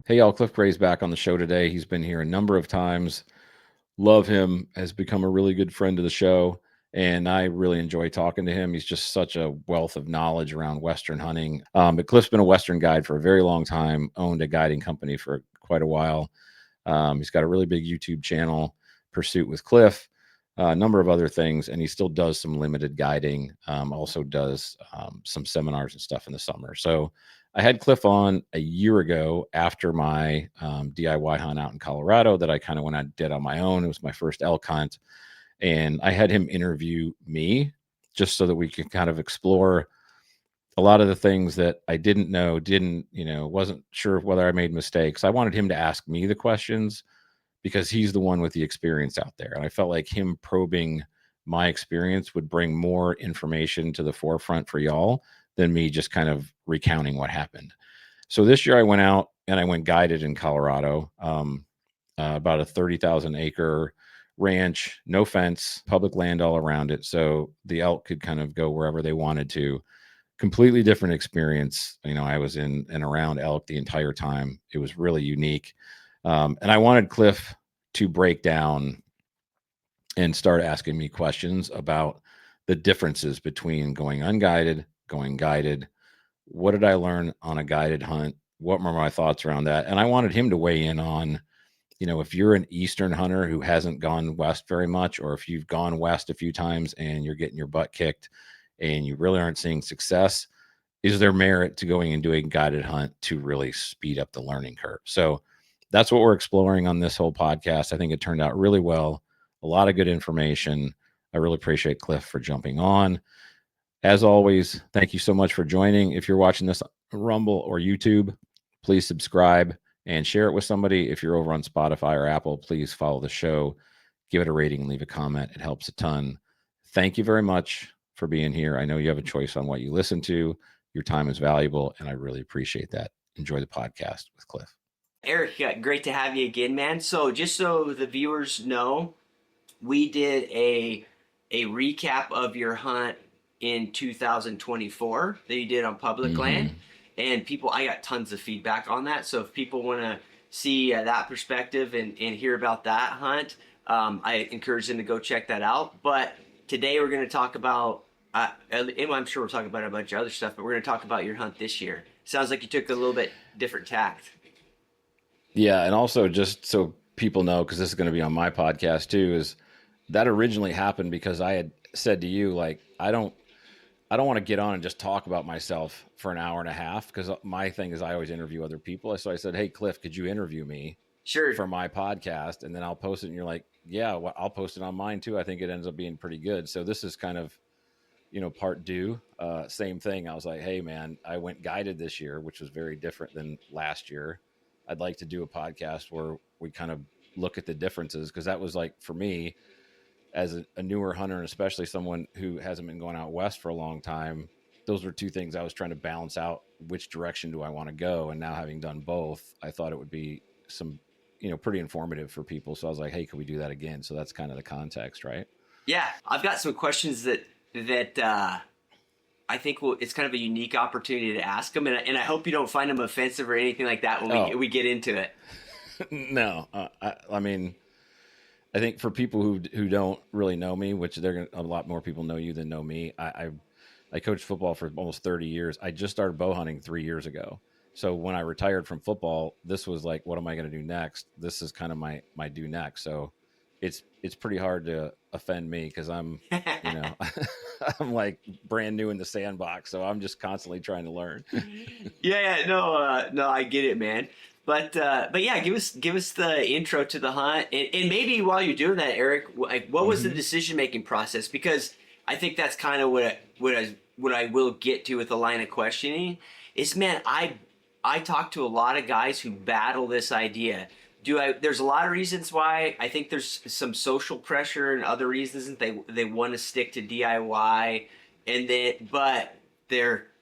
Hey, y'all, Cliff Gray's back on the show today. He's been here a number of times. Love him, has become a really good friend of the show, and I really enjoy talking to him. He's just such a wealth of knowledge around Western hunting. But Cliff's been a Western guide for a very long time, owned a guiding company for quite a while. He's got a really big YouTube channel, Pursuit with Cliff, a number of other things, and he still does some limited guiding, also does some seminars and stuff in the summer. So I had Cliff on a year ago after my DIY hunt out in Colorado that I kind of went out and did on my own. It was my first elk hunt. And I had him interview me just so that we could kind of explore a lot of the things that I didn't know, wasn't sure whether I made mistakes. I wanted him to ask me the questions because he's the one with the experience out there. And I felt like him probing my experience would bring more information to the forefront for y'all than me just kind of recounting what happened. So this year I went out and I went guided in Colorado, about a 30,000 acre ranch, no fence, public land all around it. So the elk could kind of go wherever they wanted to. Completely different experience. I was in and around elk the entire time. It was really unique. And I wanted Cliff to break down and start asking me questions about the differences between going unguided, going guided. What did I learn on a guided hunt? What were my thoughts around that? And I wanted him to weigh in on, if you're an Eastern hunter who hasn't gone west very much, or if you've gone west a few times and you're getting your butt kicked and you really aren't seeing success, is there merit to going and doing a guided hunt to really speed up the learning curve? So that's what we're exploring on this whole podcast. I think it turned out really well. A lot of good information. I really appreciate Cliff for jumping on. As always, thank you so much for joining. If you're watching this on Rumble or YouTube, please subscribe and share it with somebody. If you're over on Spotify or Apple, please follow the show, give it a rating, and leave a comment. It helps a ton. Thank you very much for being here. I know you have a choice on what you listen to. Your time is valuable, and I really appreciate that. Enjoy the podcast with Cliff. Eric, great to have you again, man. So just so the viewers know, we did a recap of your hunt in 2024 that you did on public land, and I got tons of feedback on that. So if people want to see that perspective and hear about that hunt, I encourage them to go check that out. But today we're going to talk about, I'm sure we're talking about a bunch of other stuff, but we're going to talk about your hunt this year. Sounds like you took a little bit different tact. Yeah, and also just so people know, because this is going to be on my podcast too, is that originally happened because I had said to you, like, I don't want to get on and just talk about myself for an hour and a half, because my thing is I always interview other people. So I said, hey, Cliff, could you interview me Sure. for my podcast? And then I'll post it. And you're like, yeah, well, I'll post it on mine too. I think it ends up being pretty good. So this is kind of, part due. Same thing. I was like, hey, man, I went guided this year, which was very different than last year. I'd like to do a podcast where we kind of look at the differences, because that was like, for me, as a newer hunter, and especially someone who hasn't been going out west for a long time, those were two things I was trying to balance out. Which direction do I want to go? And now, having done both, I thought it would be some, pretty informative for people. So I was like, hey, could we do that again? So that's kind of the context, right? Yeah, I've got some questions that I think it's kind of a unique opportunity to ask them, and I hope you don't find them offensive or anything like that when we get into it. No, I mean, I think for people who don't really know me, which a lot more people know you than know me. I coached football for almost 30 years. I just started bow hunting 3 years ago. So when I retired from football, this was like, what am I going to do next? This is kind of my do next. So it's pretty hard to offend me, because I'm, I'm like brand new in the sandbox. So I'm just constantly trying to learn. Yeah, no, I get it, man. But yeah, give us the intro to the hunt, and maybe while you're doing that, Eric, like, what was the decision making process? Because I think that's kind of what I will get to with the line of questioning is, man, I talk to a lot of guys who battle this idea. There's a lot of reasons why. I think there's some social pressure and other reasons that they want to stick to DIY, but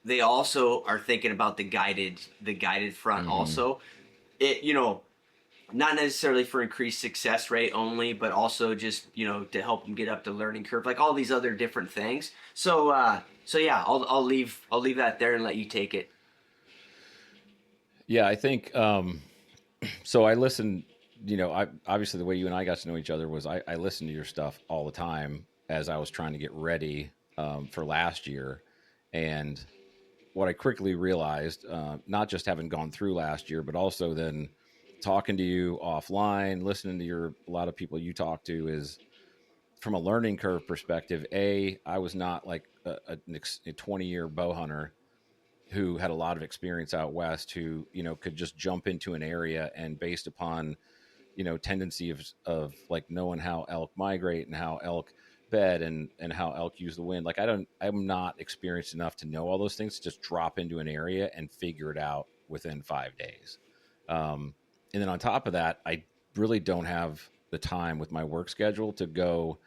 they also are thinking about the guided front also. It not necessarily for increased success rate only, but also just to help them get up the learning curve, like all these other different things. So yeah, I'll leave that there and let you take it. Yeah, I think So I listen, I obviously the way you and I got to know each other was I listened to your stuff all the time as I was trying to get ready for last year. And what I quickly realized, not just having gone through last year, but also then talking to you offline, listening to a lot of people you talk to, is from a learning curve perspective. I was not like a 20-year bow hunter who had a lot of experience out west, who could just jump into an area and based upon tendency of like knowing how elk migrate and how elk bed and how elk use the wind. Like I'm not experienced enough to know all those things to just drop into an area and figure it out within 5 days. And then on top of that, I really don't have the time with my work schedule to go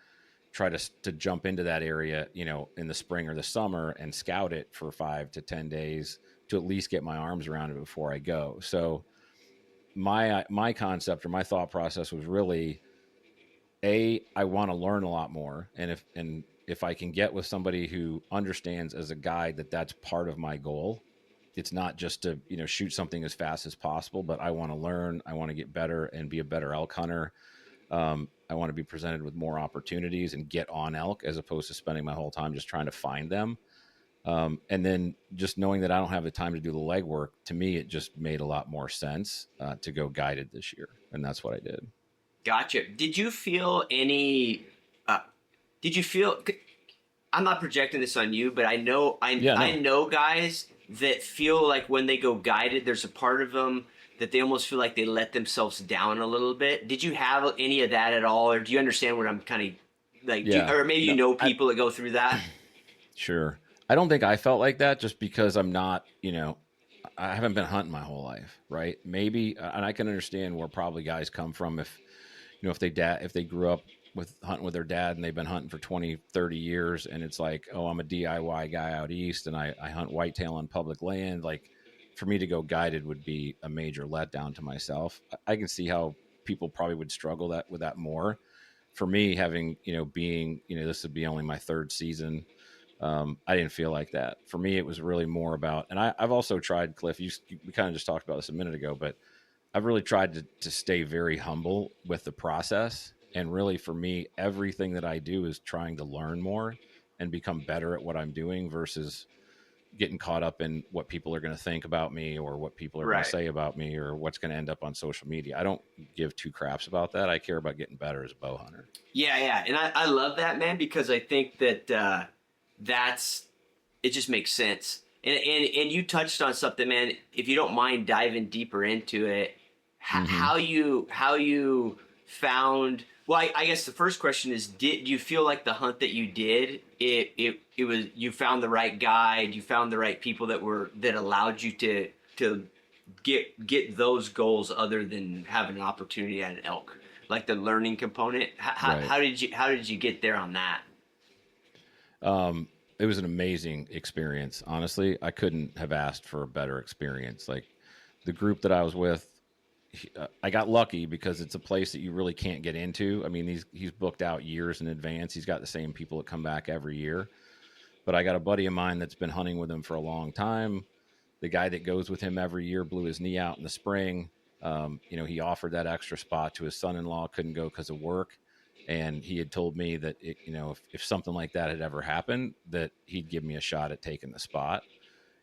try to jump into that area, in the spring or the summer and scout it for 5 to 10 days to at least get my arms around it before I go. So my concept or my thought process was really, I want to learn a lot more, and if I can get with somebody who understands as a guide that that's part of my goal. It's not just to shoot something as fast as possible, but I want to learn, I want to get better and be a better elk hunter. I want to be presented with more opportunities and get on elk as opposed to spending my whole time just trying to find them. And then just knowing that I don't have the time to do the legwork, to me, it just made a lot more sense to go guided this year. And that's what I did. Gotcha. Did you feel any? Uh, did you feel? I'm not projecting this on you, but I know Yeah, I no. know guys that feel like when they go guided, there's a part of them that they almost feel like they let themselves down a little bit. Did you have any of that at all, or do you understand what I'm kind of like? Yeah. Or maybe you No, know people that go through that? sure. I don't think I felt like that just because I'm not, I haven't been hunting my whole life, right? Maybe, and I can understand where probably guys come from if they grew up with hunting with their dad and they've been hunting for 20, 30 years and it's like, oh, I'm a DIY guy out east and I hunt whitetail on public land. Like for me to go guided would be a major letdown to myself. I can see how people probably would struggle with that more. For me, having, being, this would be only my third season. I didn't feel like that. For me, it was really more about, and I've also tried, Cliff, we kind of just talked about this a minute ago, but I've really tried to stay very humble with the process. And really, for me, everything that I do is trying to learn more and become better at what I'm doing versus getting caught up in what people are going to think about me or what people are going to Right. say about me or what's going to end up on social media. I don't give two craps about that. I care about getting better as a bow hunter. Yeah, yeah, and I love that, man, because I think that that's it. Just makes sense. And you touched on something, man. If you don't mind diving deeper into it, Mm-hmm. how you found. Well, I guess the first question is: did you feel like the hunt that you did it was you found the right guide, you found the right people that allowed you to get those goals other than having an opportunity at an elk, like the learning component? Right. How did you get there on that? It was an amazing experience. Honestly, I couldn't have asked for a better experience. Like the group that I was with, I got lucky because it's a place that you really can't get into. I mean, he's booked out years in advance. He's got the same people that come back every year. But I got a buddy of mine that's been hunting with him for a long time. The guy that goes with him every year blew his knee out in the spring. He offered that extra spot to his son-in-law, couldn't go because of work. And he had told me that if something like that had ever happened, that he'd give me a shot at taking the spot.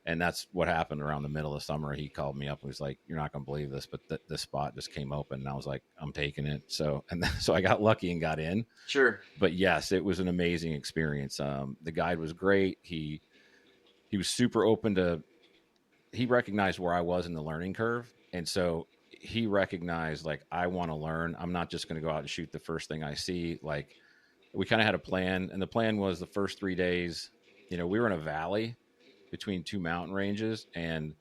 And that's what happened around the middle of summer. He called me up and was like, "You're not going to believe this, but this spot just came open." And I was like, "I'm taking it." So I got lucky and got in. Sure. But yes, it was an amazing experience. The guide was great. He was super open to. He recognized where I was in the learning curve, and so he recognized like I want to learn. I'm not just going to go out and shoot the first thing I see. Like we kind of had a plan, and the plan was the first 3 days. We were in a valley between two mountain ranges, and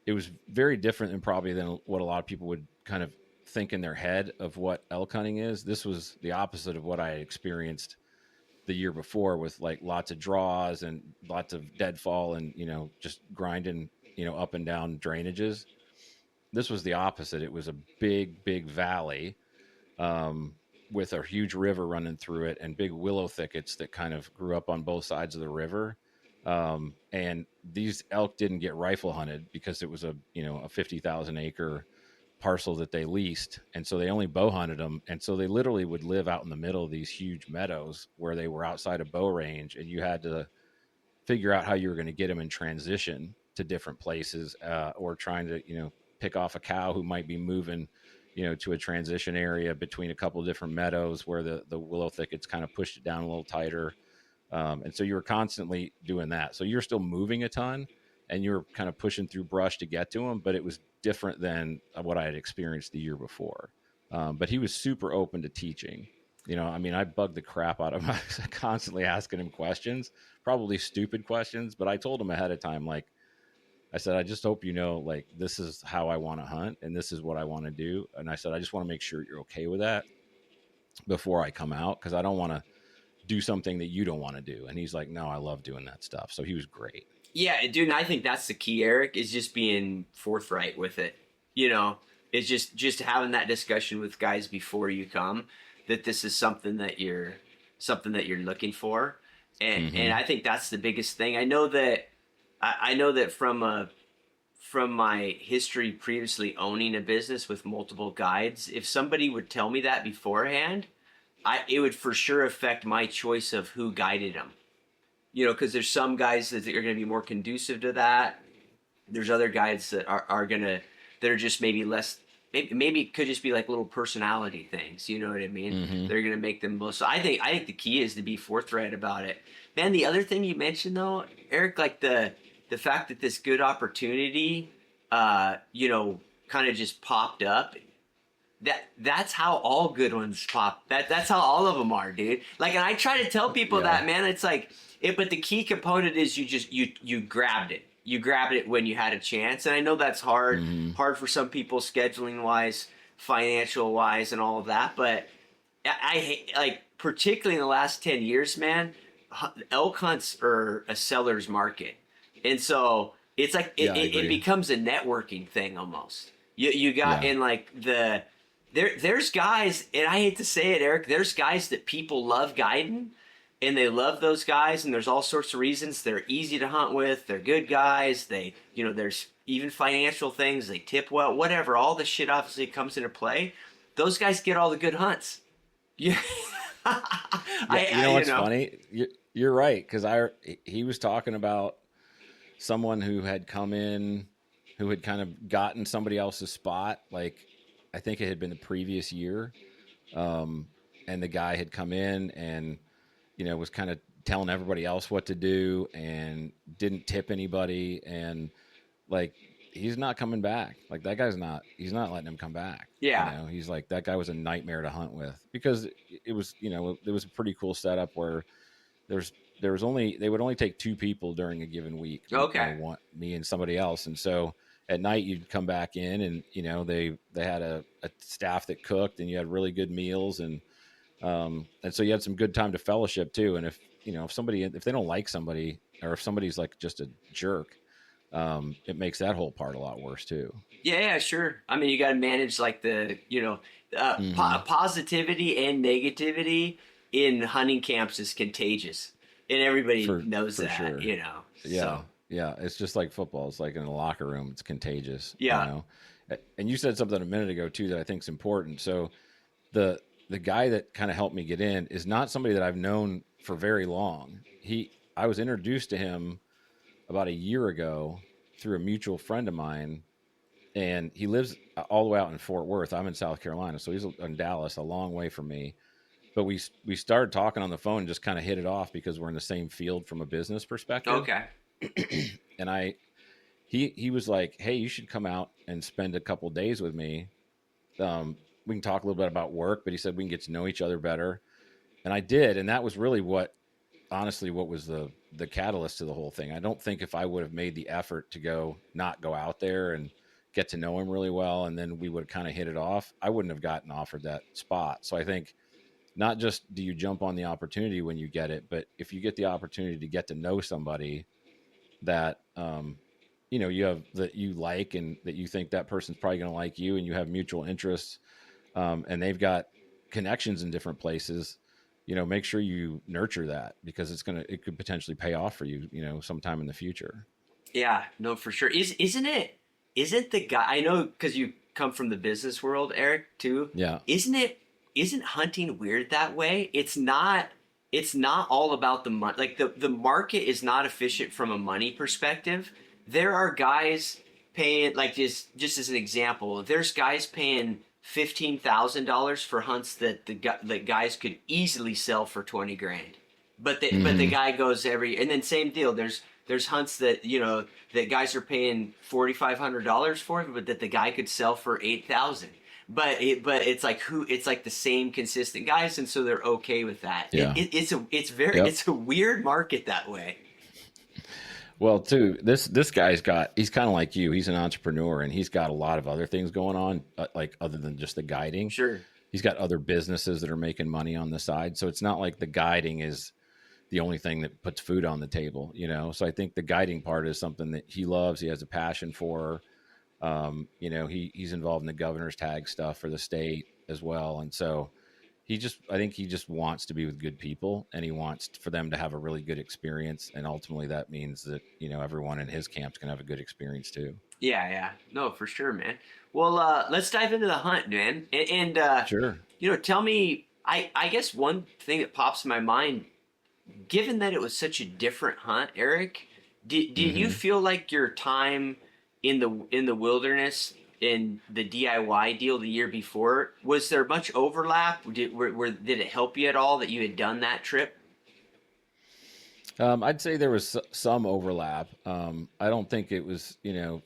it was very different than what a lot of people would kind of think in their head of what elk hunting is. This was the opposite of what I had experienced the year before, with like lots of draws and lots of deadfall and just grinding up and down drainages. This was the opposite. It was a big valley, um, with a huge river running through it and big willow thickets that kind of grew up on both sides of the river. And these elk didn't get rifle hunted because it was a 50,000 acre parcel that they leased, and so they only bow hunted them, and so they literally would live out in the middle of these huge meadows where they were outside of bow range, and you had to figure out how you were going to get them in transition to different places, or trying to pick off a cow who might be moving to a transition area between a couple of different meadows where the willow thickets kind of pushed it down a little tighter. And so you were constantly doing that. So you're still moving a ton and you're kind of pushing through brush to get to him, but it was different than what I had experienced the year before. But he was super open to teaching. I mean, I bugged the crap out of him, constantly asking him questions, probably stupid questions, but I told him ahead of time, like, I said, I just hope like, this is how I want to hunt and this is what I want to do. And I said, I just want to make sure you're okay with that before I come out, because I don't want to do something that you don't want to do. And he's like, no, I love doing that stuff. So he was great. Yeah, dude, and I think that's the key, Eric, is just being forthright with it. It's just having that discussion with guys before you come, that this is something that you're looking for. And I think that's the biggest thing. I know that from my history previously owning a business with multiple guides, if somebody would tell me that beforehand, it would for sure affect my choice of who guided them. Because there's some guys that are going to be more conducive to that. There's other guys that that are just maybe less. Maybe it could just be like little personality things. You know what I mean? They're going to make them most. So I think the key is to be forthright about it. Man, the other thing you mentioned though, Eric, like the fact that this good opportunity, kind of just popped up. That's how all good ones pop. That's how all of them are, dude. Like, and I try to tell people that, man. It's like but the key component is you grabbed it. You grabbed it when you had a chance, and I know that's hard hard for some people, scheduling wise, financial wise, and all of that. But I hate, like, particularly in the last 10 years, man, elk hunts are a seller's market, and so it's like it becomes a networking thing almost. You got in like there's guys, and I hate to say it, Eric, there's guys that people love guiding, and they love those guys, and there's all sorts of reasons. They're easy to hunt with. They're good guys. There's even financial things. They tip well, whatever. All this shit obviously comes into play. Those guys get all the good hunts. Yeah. What's funny? You're right, because he was talking about someone who had come in, who had kind of gotten somebody else's spot. Like, I think it had been the previous year, and the guy had come in and was kind of telling everybody else what to do and didn't tip anybody, and like, he's not coming back. Like, that guy's he's not letting him come back. Yeah. He's like, that guy was a nightmare to hunt with, because it was, it was a pretty cool setup where they would only take two people during a given week. Okay. Me and somebody else. And so at night you'd come back in and, they had a staff that cooked, and you had really good meals, and so you had some good time to fellowship too. And if they don't like somebody, or if somebody's like just a jerk, it makes that whole part a lot worse too. Yeah, sure. I mean, you got to manage like the, positivity and negativity in hunting camps is contagious, and everybody knows that, sure. Yeah. So. Yeah. It's just like football. It's like in the locker room, it's contagious. Yeah. And you said something a minute ago too that I think is important. So the guy that kind of helped me get in is not somebody that I've known for very long. I was introduced to him about a year ago through a mutual friend of mine, and he lives all the way out in Fort Worth. I'm in South Carolina, so he's in Dallas, a long way from me. But we started talking on the phone and just kind of hit it off because we're in the same field from a business perspective. Okay. And he was like, hey, you should come out and spend a couple days with me. We can talk a little bit about work, but he said we can get to know each other better. And I did. And that was really what was the catalyst to the whole thing. I don't think if I would have made the effort to not go out there and get to know him really well, and then we would kind of hit it off, I wouldn't have gotten offered that spot. So I think not just do you jump on the opportunity when you get it, but if you get the opportunity to get to know somebody that, you have, that you like, and that you think that person's probably going to like you, and you have mutual interests, and they've got connections in different places, make sure you nurture that, because it could potentially pay off for you, sometime in the future. Yeah, no, for sure. Isn't the guy, I know, because you come from the business world, Eric, too. Yeah. Isn't hunting weird that way? It's not all about the money. Like the market is not efficient from a money perspective. There are guys paying, like, just as an example, there's guys paying $15,000 for hunts that guys could easily sell for 20 grand. But the Hmm. guy goes and then same deal. There's hunts that that guys are paying $4,500 for, but that the guy could sell for 8,000. But it's like the same consistent guys, and so they're okay with that. Yeah. Yep. It's a weird market that way. Well, too, this guy's got, he's kind of like you. He's an entrepreneur and he's got a lot of other things going on, like other than just the guiding. Sure. He's got other businesses that are making money on the side. So it's not like the guiding is the only thing that puts food on the table, you know? So I think the guiding part is something that he loves. He has a passion for. He's involved in the governor's tag stuff for the state as well. And so I think he just wants to be with good people and he wants for them to have a really good experience. And ultimately that means that, everyone in his camp's going to have a good experience too. Yeah, yeah. No, for sure, man. Well, let's dive into the hunt, man. Sure. Tell me. I guess one thing that pops in my mind, given that it was such a different hunt, Eric, did you Hmm. feel like your time in the wilderness in the DIY deal the year before, was there much overlap? Did it help you at all that you had done that trip? I'd say there was some overlap. I don't think it was,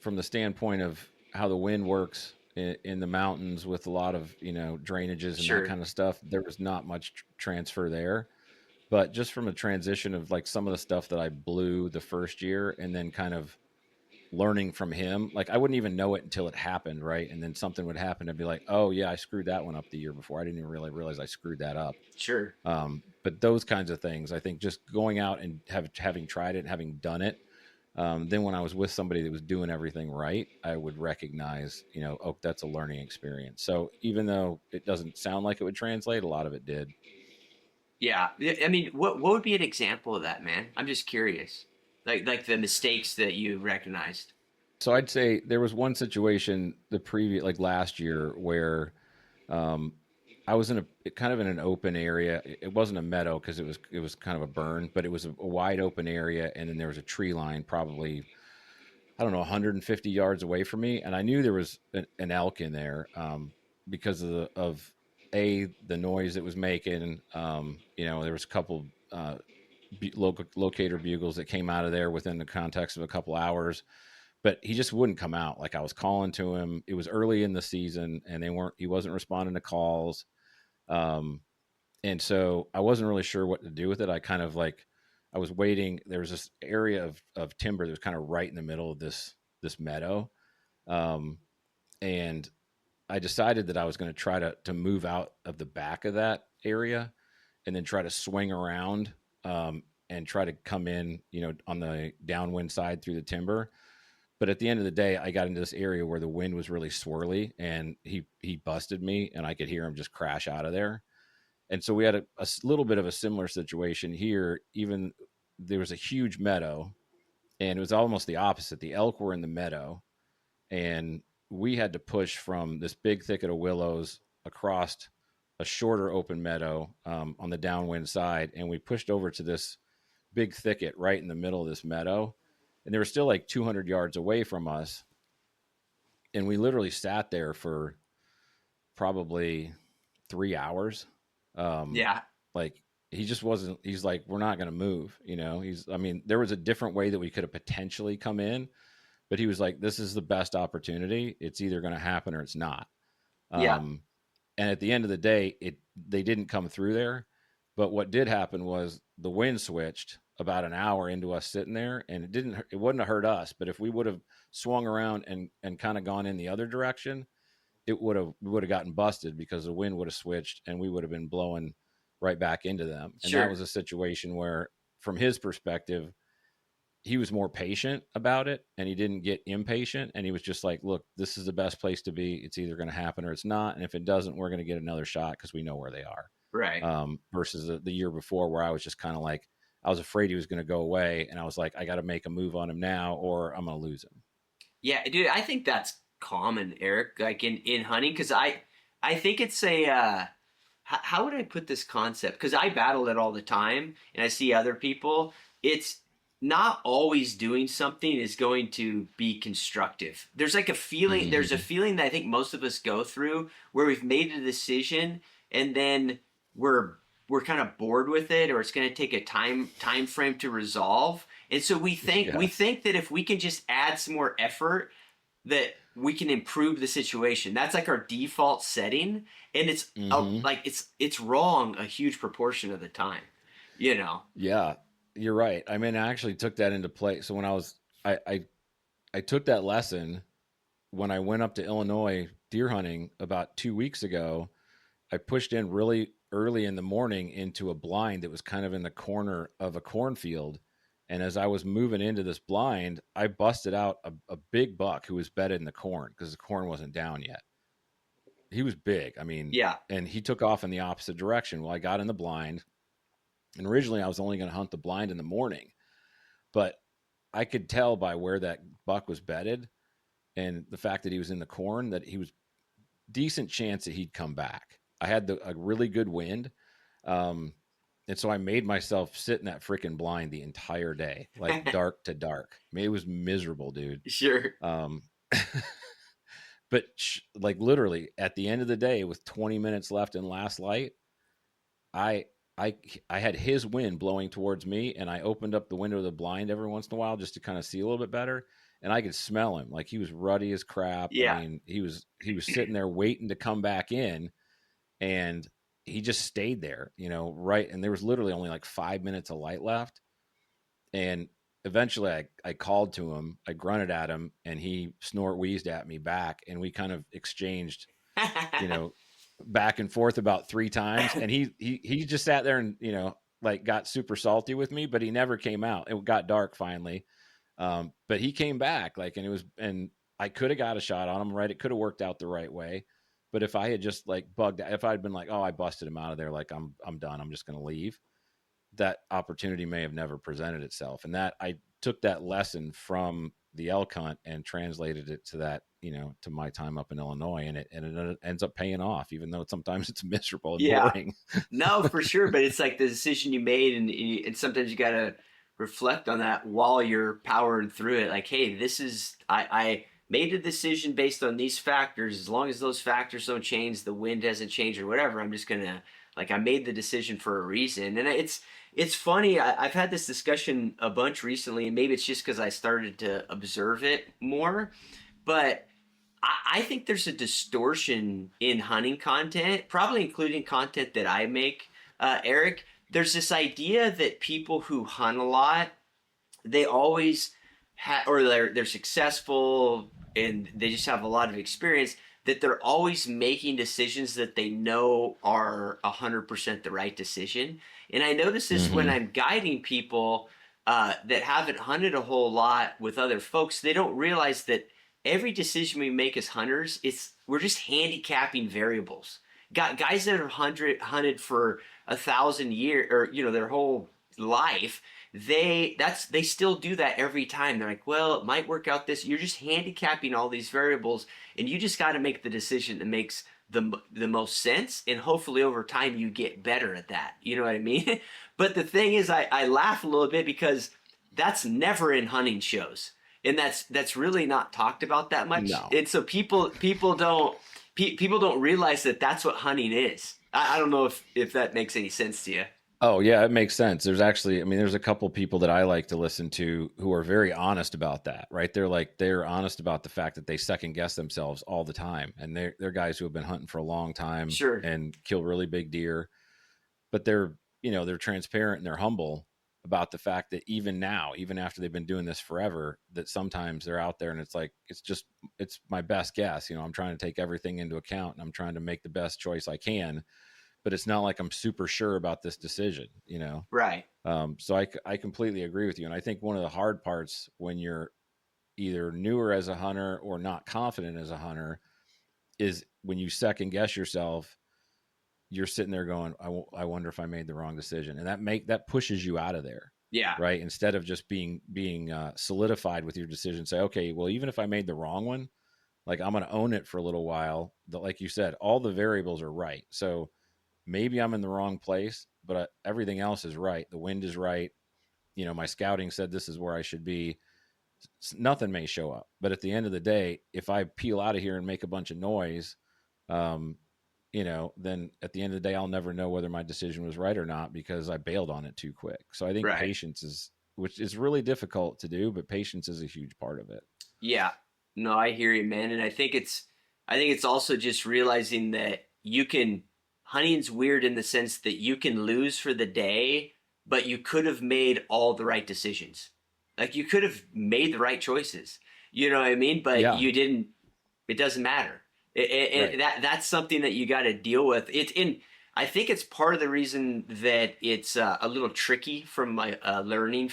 from the standpoint of how the wind works in the mountains with a lot of, drainages and that Sure. kind of stuff. There was not much transfer there. But just from a transition of like some of the stuff that I blew the first year and then kind of learning from him, like I wouldn't even know it until it happened, right? And then something would happen and be like, oh, yeah, I screwed that one up the year before. I didn't even really realize I screwed that up. Sure. But those kinds of things, I think just going out and having tried it and having done it, then when I was with somebody that was doing everything right, I would recognize, oh, that's a learning experience. So even though it doesn't sound like it would translate, a lot of it did. Yeah. I mean, what would be an example of that, man? I'm just curious. Like the mistakes that you recognized. So I'd say there was one situation the previous, like last year, where um, I was in kind of in an open area. It wasn't a meadow because it was kind of a burn, but it was a wide open area, and then there was a tree line, probably I don't know 150 yards away from me, and I knew there was an elk in there because of the noise it was making. There was a couple locator bugles that came out of there within the context of a couple hours, but he just wouldn't come out. Like I was calling to him. It was early in the season and he wasn't responding to calls. Um, and so I wasn't really sure what to do with it. I was waiting. There was this area of timber that was kind of right in the middle of this meadow. Um, and I decided that I was going to try to move out of the back of that area and then try to swing around and try to come in, on the downwind side through the timber. But at the end of the day, I got into this area where the wind was really swirly, and he busted me, and I could hear him just crash out of there. And so we had a little bit of a similar situation here. Even there was a huge meadow, and it was almost the opposite. The elk were in the meadow, and we had to push from this big thicket of willows across a shorter open meadow on the downwind side, and we pushed over to this big thicket right in the middle of this meadow, and they were still like 200 yards away from us, and we literally sat there for probably 3 hours. Um, Yeah. like he just wasn't. He's like, we're not going to move. I mean, there was a different way that we could have potentially come in, but he was like, this is the best opportunity. It's either going to happen or it's not. Yeah. Um, and at the end of the day, they didn't come through there. But what did happen was the wind switched about an hour into us sitting there, and it wouldn't have hurt us. But if we would have swung around and kind of gone in the other direction, we would have gotten busted because the wind would have switched and we would have been blowing right back into them. And that Sure. was a situation where, from his perspective, he was more patient about it and he didn't get impatient, and he was just like, look, this is the best place to be. It's either going to happen or it's not, and if it doesn't, we're going to get another shot because we know where they are. Right. Versus the year before, where I was just kind of like, I was afraid he was going to go away, and I was like, I got to make a move on him now or I'm going to lose him. Yeah, dude. I think common, Eric, like in hunting, because I think it's a how would I put this concept? Because I battle it all the time, and I see other people. It's not always doing something is going to be constructive. There's like a feeling. There's a Hmm. feeling that I think most of us go through where we've made a decision, and then we're we're kind of bored with it, or it's going to take a time frame to resolve. And so we Yes. think that if we can just add some more effort, that we can improve the situation. That's like our default setting, and Hmm. like it's wrong a huge proportion of the time, you know. Yeah, you're right. I mean, I actually took that into play. So when I took that lesson when I went up to Illinois deer hunting about 2 weeks ago. I pushed in really early in the morning into a blind that was kind of in the corner of a cornfield. And as I was moving into this blind, I busted out a big buck who was bedded in the corn because the corn wasn't down yet. He was big. I mean, Yeah. and he took off in the opposite direction. Well, I got in the blind, and originally I was only going to hunt the blind in the morning, but I could tell by where that buck was bedded and the fact that he was in the corn that he was decent chance that he'd come back. I had a really good wind. Um, and so I made myself sit in that freaking blind the entire day, like dark to dark. I mean, it was miserable, dude. Sure. Um, but like literally at the end of the day, with 20 minutes left in last light, I I I had his wind blowing towards me, and I opened up the window of the blind every once in a while just to kind of see a little bit better. And I could smell him, like he was ruddy as crap. I Yeah. mean, he was sitting there waiting to come back in, and he just stayed there, right. And there was literally only like 5 minutes of light left. And eventually I called to him, I grunted at him, and he snort wheezed at me back. And we kind of exchanged, you know, back and forth about 3 times. And he just sat there and, like got super salty with me, but he never came out. It got dark finally. But he came back like, and I could have got a shot on him, right? It could have worked out the right way. But if I had just like if I'd been like, oh, I busted him out of there, like I'm done, I'm just going to leave, that opportunity may have never presented itself. And that I took that lesson from the elk hunt and translated it to that, to my time up in Illinois, and it ends up paying off, even though sometimes it's miserable and Yeah. boring. No, for sure. But it's like the decision you made, and sometimes you gotta reflect on that while you're powering through it. Like, hey, this is I made a decision based on these factors. As long as those factors don't change, the wind hasn't changed or whatever, I'm just gonna like I made the decision for a reason. And it's funny. I've had this discussion a bunch recently, and maybe it's just because I started to observe it more, but I think there's a distortion in hunting content, probably including content that I make, Eric. There's this idea that people who hunt a lot, they always or they're successful and they just have a lot of experience. That they're always making decisions that they know are 100% the right decision. And I notice this when Hmm. I'm guiding people that haven't hunted a whole lot with other folks. They don't realize that every decision we make as hunters, it's we're just handicapping variables. Got guys that have hunted for 1,000 years or their whole life. They still do that every time. They're like, well, it might work out this. You're just handicapping all these variables, and you just got to make the decision that makes the most sense, and hopefully over time you get better at that. You know what I mean? But the thing is, I laugh a little bit because that's never in hunting shows, and that's really not talked about that much. No. And so people don't realize that that's what hunting is. I don't know if that makes any sense to you. Oh yeah, it makes sense. There's actually, I mean, there's a couple people that I like to listen to who are very honest about that, right? They're honest about the fact that they second guess themselves all the time, and they're guys who have been hunting for a long time Sure. and kill really big deer, but they're transparent and they're humble about the fact that even now, even after they've been doing this forever, that sometimes they're out there and it's like it's my best guess. I'm trying to take everything into account and I'm trying to make the best choice I can, but it's not like I'm super sure about this decision. Right. So I completely agree with you. And I think one of the hard parts when you're either newer as a hunter or not confident as a hunter is when you second guess yourself, you're sitting there going, I wonder if I made the wrong decision. And that pushes you out of there. Yeah. Right. Instead of just being solidified with your decision, say, okay, well, even if I made the wrong one, Like I'm going to own it for a little while. Like you said, all the variables are right. So maybe I'm in the wrong place, but everything else is right. The wind is right. My scouting said this is where I should be. Nothing may show up, but at the end of the day, if I peel out of here and make a bunch of noise, um, then at the end of the day, I'll never know whether my decision was right or not because I bailed on it too quick. So I think Right. patience which is really difficult to do, but patience is a huge part of it. Yeah. No, I hear you, man. And I think it's also just realizing that hunting's weird in the sense that you can lose for the day, but you could have made all the right decisions. Like you could have made the right choices. You know what I mean? But Yeah, you didn't. It doesn't matter. right. That's something that you got to deal with. It's in. I think it's part of the reason that it's a little tricky from my learning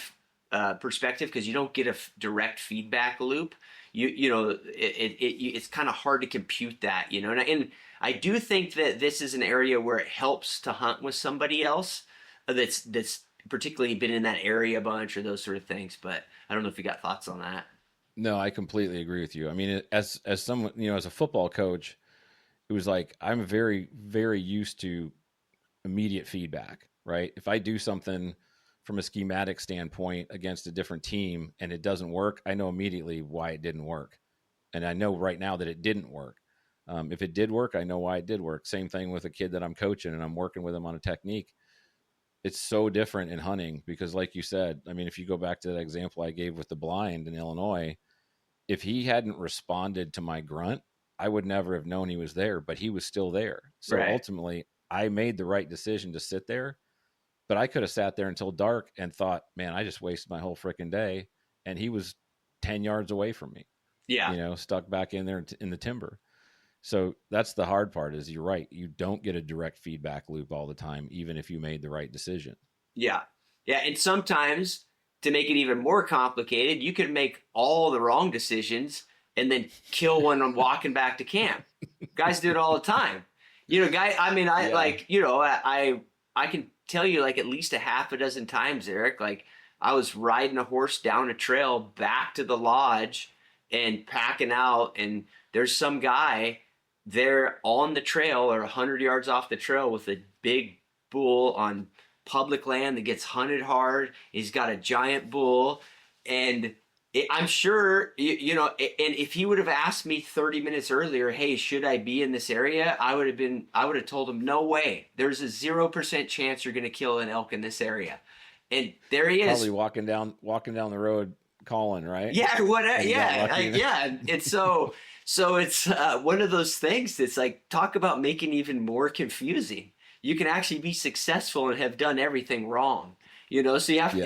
perspective because you don't get a direct feedback loop. It's kind of hard to compute that, and I do think that this is an area where it helps to hunt with somebody else that's particularly been in that area a bunch or those sort of things. But I don't know if you got thoughts on that. No, I completely agree with you. I mean, as someone, as a football coach, it was like I'm very, very used to immediate feedback, right? If I do something from a schematic standpoint against a different team and it doesn't work, I know immediately why it didn't work. And I know right now that it didn't work. If it did work, I know why it did work. Same thing with a kid that I'm coaching and I'm working with him on a technique. It's so different in hunting because, like you said, I mean, if you go back to that example I gave with the blind in Illinois, if he hadn't responded to my grunt, I would never have known he was there, but he was still there. So Right. ultimately, I made the right decision to sit there, but I could have sat there until dark and thought, man, I just wasted my whole freaking day. And he was 10 yards away from me, Yeah. stuck back in there in the timber. So that's the hard part is you're right. You don't get a direct feedback loop all the time, even if you made the right decision. Yeah. Yeah. And sometimes to make it even more complicated, you could make all the wrong decisions and then kill when I'm walking back to camp. Guys do it all the time. I mean, I Yeah. like, I can tell you like at least a half a dozen times, Eric, like I was riding a horse down a trail back to the lodge and packing out, and there's some guy there on the trail or 100 yards off the trail with a big bull on public land that gets hunted hard. He's got a giant bull, and I'm sure And if he would have asked me 30 minutes earlier, "Hey, should I be in this area?" I would have told him, "No way. There's a 0% chance you're going to kill an elk in this area." And there he Probably is. walking down the road calling, right? Yeah, whatever. And he got Yeah, lucky. yeah. And so it's one of those things that's like talk about making even more confusing. You can actually be successful and have done everything wrong. So Yeah. yeah,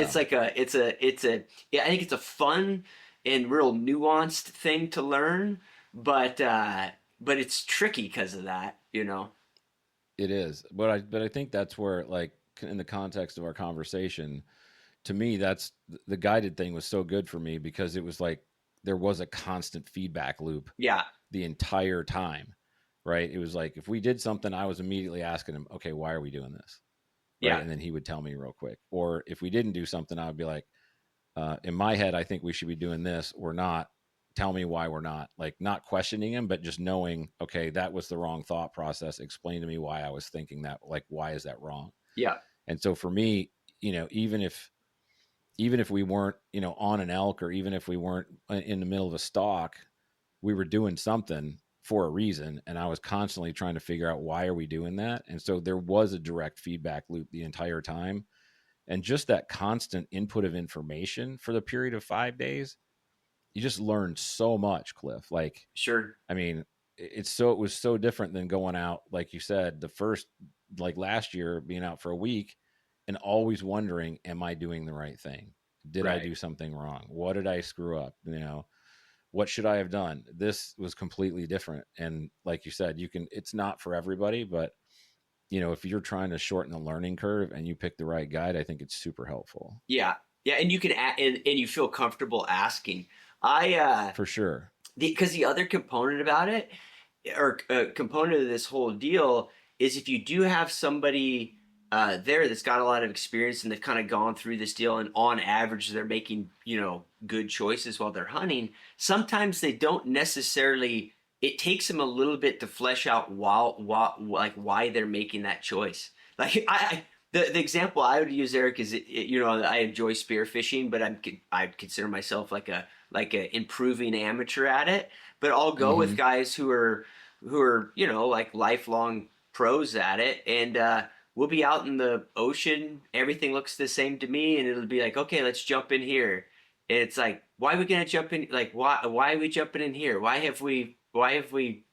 I think it's a fun and real nuanced thing to learn, but it's tricky because of that. It is, but I think that's where, like, in the context of our conversation, to me, that's the guided thing was so good for me because it was like there was a constant feedback loop Yeah, the entire time, right? It was like if we did something, I was immediately asking him, okay, why are we doing this, right? yeah, And then he would tell me real quick. Or if we didn't do something, I would be like, in my head, I think we should be doing this or not. Tell me why we're not. Like not questioning him, but just knowing, okay, that was the wrong thought process. Explain to me why I was thinking that. Like, why is that wrong? yeah, And so for me, even if we weren't, on an elk or even if we weren't in the middle of a stalk, we were doing something for a reason. And I was constantly trying to figure out why are we doing that? And so there was a direct feedback loop the entire time. And just that constant input of information for the period of 5 days, you just learned so much, Cliff. Like, sure, I mean, it was so different than going out, like you said, the first, like last year, being out for a week and always wondering, am I doing the right thing? Did I right. do something wrong? What did I screw up? What should I have done? This was completely different. And like you said, it's not for everybody, but if you're trying to shorten the learning curve and you pick the right guide, I think it's super helpful. Yeah, yeah, and you can and you feel comfortable asking. I For sure. because the other component about it or component of this whole deal is if you do have somebody there that's got a lot of experience and they've kind of gone through this deal, and on average they're making good choices while they're hunting. Sometimes they don't necessarily. It takes them a little bit to flesh out why they're making that choice. Like the example I would use, Eric, is I enjoy spearfishing, but I'd consider myself like a improving amateur at it. But I'll go with Hmm. guys who are like lifelong pros at it, and we'll be out in the ocean. Everything looks the same to me, and it'll be like, okay, let's jump in here. And it's like, why are we gonna jump in? Like, why are we jumping in here? Why have we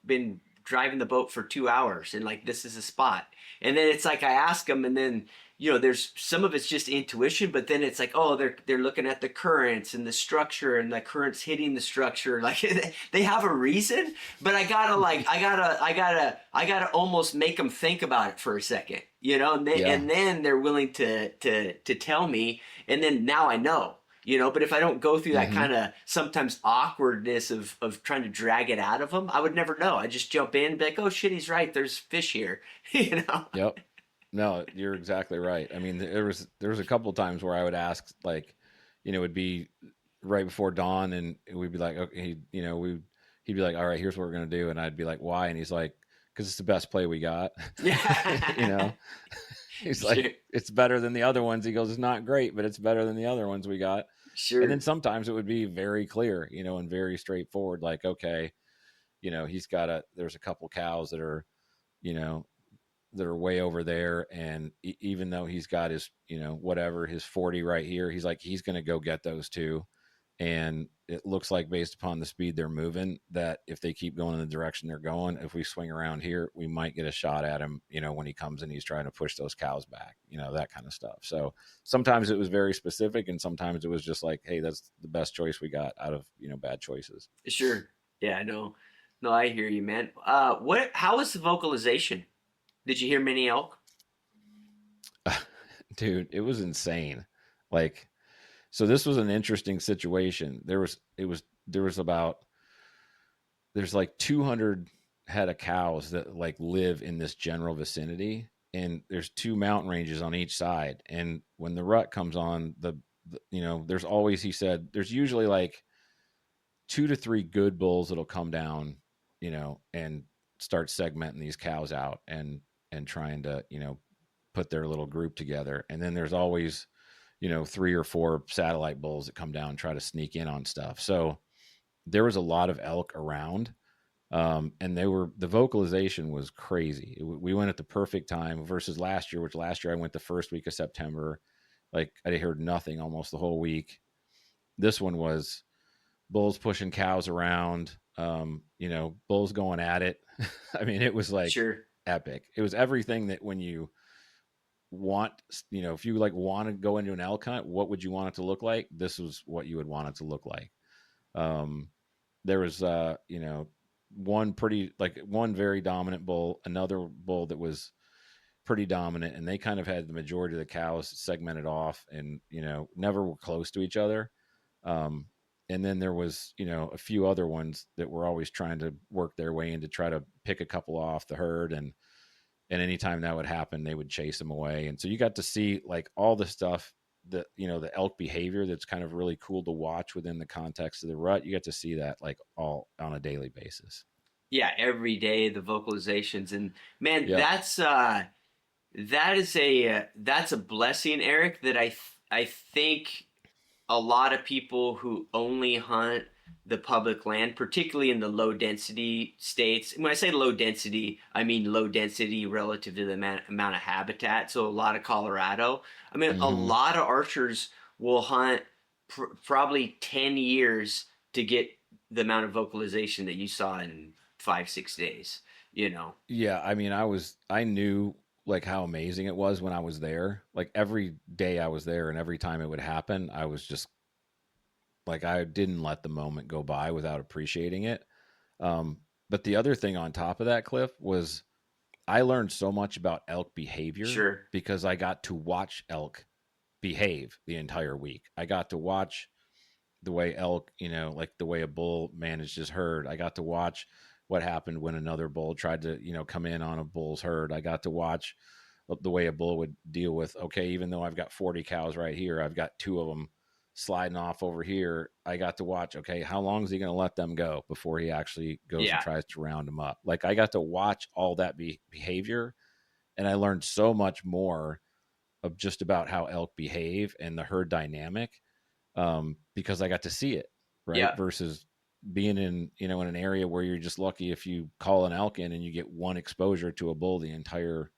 been driving the boat for 2 hours and like this is a spot? And then it's like I ask them, and then there's some of it's just intuition, but then it's like, oh, they're looking at the currents and the structure, and the currents hitting the structure. Like they have a reason, but I gotta almost make them think about it for a second, Yeah. and then they're willing to tell me, and then now I know. But if I don't go through that Hmm. kind of sometimes awkwardness of trying to drag it out of them, I would never know. I just jump in and be like, oh shit, he's right. There's fish here. you know? Yep. No, you're exactly right. I mean, there was a couple of times where I would ask, like, it'd be right before dawn, and we'd be like, okay, he'd be like, all right, here's what we're gonna do, and I'd be like, why? And he's like, because it's the best play we got. you Yeah. know, he's like, Sure. it's better than the other ones. He goes, it's not great, but it's better than the other ones we got. And then Sure. sometimes it would be very clear, and very straightforward. Like, okay, there's a couple cows you know, that are way over there, and even though he's got his whatever his 40 right here, he's like, he's going to go get those two. And it looks like, based upon the speed they're moving, that if they keep going in the direction they're going, if we swing around here, we might get a shot at him, when he comes and he's trying to push those cows back, that kind of stuff. So sometimes it was very specific, and sometimes it was just like, hey, that's the best choice we got out of bad choices. Sure. Yeah, no. No, I hear you, man. How was the vocalization? Did you hear many elk? Dude, it was insane. Like, so this was an interesting situation. There's like 200 head of cows that like live in this general vicinity, and there's two mountain ranges on each side. And when the rut comes on, there's always, he said, there's usually like 2 to 3 good bulls that'll come down, and start segmenting these cows out, and trying to, put their little group together. And then there's always, 3 or 4 satellite bulls that come down and try to sneak in on stuff. So there was a lot of elk around. And the vocalization was crazy. We went at the perfect time versus last year, which last year I went the first week of September. Like, I heard nothing almost the whole week. This one was bulls pushing cows around, bulls going at it. I mean, it was like Sure. epic. It was everything that when you want, if you like want to go into an elk hunt, what would you want it to look like? This was what you would want it to look like. Um, there was, one very dominant bull, another bull that was pretty dominant, and they kind of had the majority of the cows segmented off, and never were close to each other. Um, and then there was a few other ones that were always trying to work their way in to try to pick a couple off the herd, and anytime that would happen, they would chase them away. And so you got to see like all the stuff that the elk behavior that's kind of really cool to watch within the context of the rut. You get to see that like all on a daily basis. Yeah, every day the vocalizations, and man, Yep. that's a blessing, Eric. That I think a lot of people who only hunt the public land, particularly in the low density states. When I say low density, I mean low density relative to the amount of habitat. So a lot of Colorado. I mean, a Mm-hmm. lot of archers will hunt probably 10 years to get the amount of vocalization that you saw in 5, 6 days. You know, Yeah, I mean, I knew like how amazing it was when I was there. Like every day I was there, and every time it would happen, I was just like, I didn't let the moment go by without appreciating it. Um, but the other thing on top of that, Cliff, was I learned so much about elk behavior sure, because I got to watch elk behave the entire week. I got to watch the way elk, like the way a bull managed his herd. I got to watch what happened when another bull tried to, come in on a bull's herd. I got to watch the way a bull would deal with, okay, even though I've got 40 cows right here, I've got 2 of them sliding off over here. I got to watch, okay, how long is he going to let them go before he actually goes and Yeah. tries to round them up? Like, I got to watch all that behavior, and I learned so much more of just about how elk behave and the herd dynamic, because I got to see it, right? Yeah. Versus being in, in an area where you're just lucky if you call an elk in and you get one exposure to a bull the entire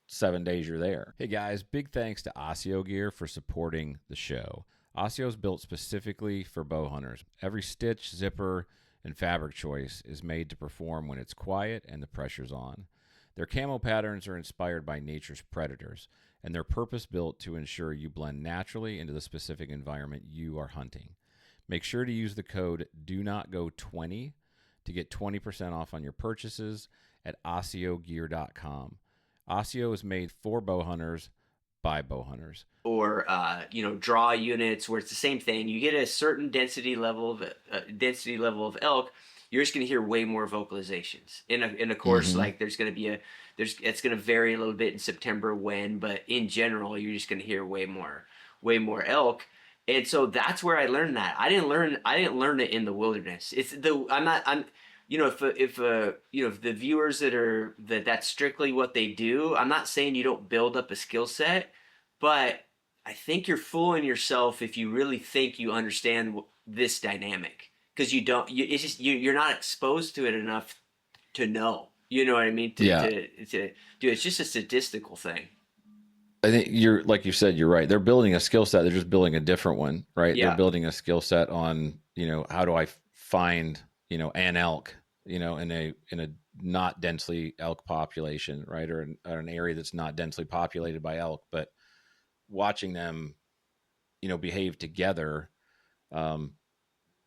7 days you're there. Hey guys, big thanks to Osseo Gear for supporting the show. Osseo is built specifically for bow hunters. Every stitch, zipper, and fabric choice is made to perform when it's quiet and the pressure's on. Their camo patterns are inspired by nature's predators, and they're purpose-built to ensure you blend naturally into the specific environment you are hunting. Make sure to use the code DONOTGO20 to get 20% off on your purchases at OsseoGear.com. Osseo is made for bow hunters by bow hunters. Or draw units where it's the same thing. You get a certain density level of elk, you're just going to hear way more vocalizations. And of course, like it's going to vary a little bit in September when, but in general, you're just going to hear way more elk. And so that's where I learned that. I didn't learn it in the wilderness. If the viewers that's strictly what they do, I'm not saying you don't build up a skill set, but I think you're fooling yourself if you really think you understand this dynamic, because you don't. It's just you're not exposed to it enough to know. You know what I mean? To do. It's just a statistical thing. I think you're, like you said, you're right. They're building a skill set. They're just building a different one, right? Yeah. They're building a skill set on, how do I find, an elk, in a not densely elk population, right? Or an area that's not densely populated by elk, but watching them, behave together,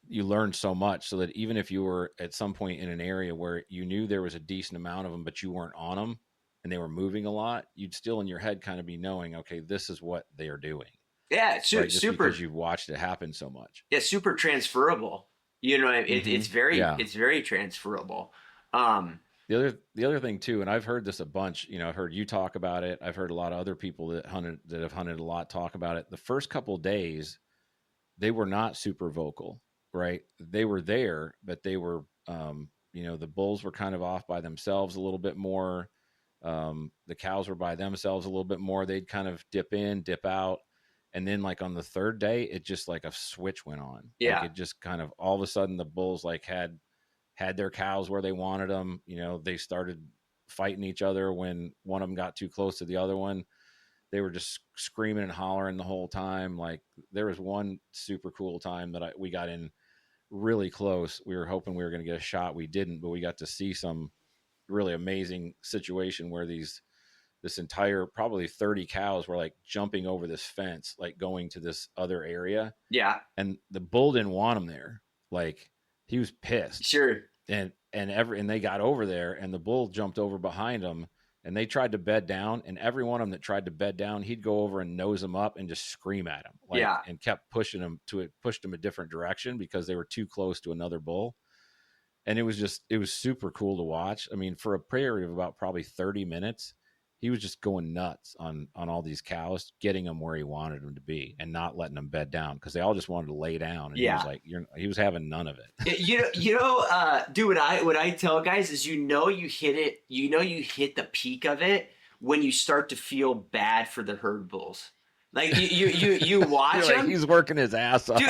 you learn so much, so that even if you were at some point in an area where you knew there was a decent amount of them, but you weren't on them and they were moving a lot, you'd still in your head kind of be knowing, okay, this is what they are doing. Yeah, it's right? Just super. Because you've watched it happen so much. Yeah, super transferable. It's very transferable. The other thing too, and I've heard this a bunch. I've heard you talk about it. I've heard a lot of other people that have hunted a lot talk about it. The first couple of days, they were not super vocal, right? They were there, but they were, the bulls were kind of off by themselves a little bit more. The cows were by themselves a little bit more. They'd kind of dip in, dip out. And then like on the third day, it just like a switch went on. Yeah. Like it just kind of all of a sudden the bulls like had their cows where they wanted them. They started fighting each other when one of them got too close to the other one. They were just screaming and hollering the whole time. Like there was one super cool time that we got in really close. We were hoping we were going to get a shot. We didn't, but we got to see some really amazing situation where this entire probably 30 cows were like jumping over this fence, like going to this other area. Yeah. And the bull didn't want him there. Like he was pissed. Sure. And they got over there and the bull jumped over behind them and they tried to bed down, and every one of them that tried to bed down, he'd go over and nose them up and just scream at him. Like, yeah. And kept pushed them a different direction because they were too close to another bull. And it was super cool to watch. I mean, for a period of about probably 30 minutes, he was just going nuts on all these cows, getting them where he wanted them to be and not letting them bed down because they all just wanted to lay down. And he was like, he was having none of it. Dude, what I tell guys is, you hit it. You hit the peak of it when you start to feel bad for the herd bulls. Like you watch him. He's working his ass off. Dude,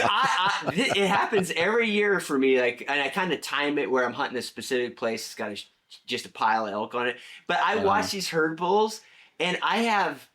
it happens every year for me. Like, and I kind of time it where I'm hunting a specific place. It's got just a pile of elk on it. But I watch these herd bulls, and I have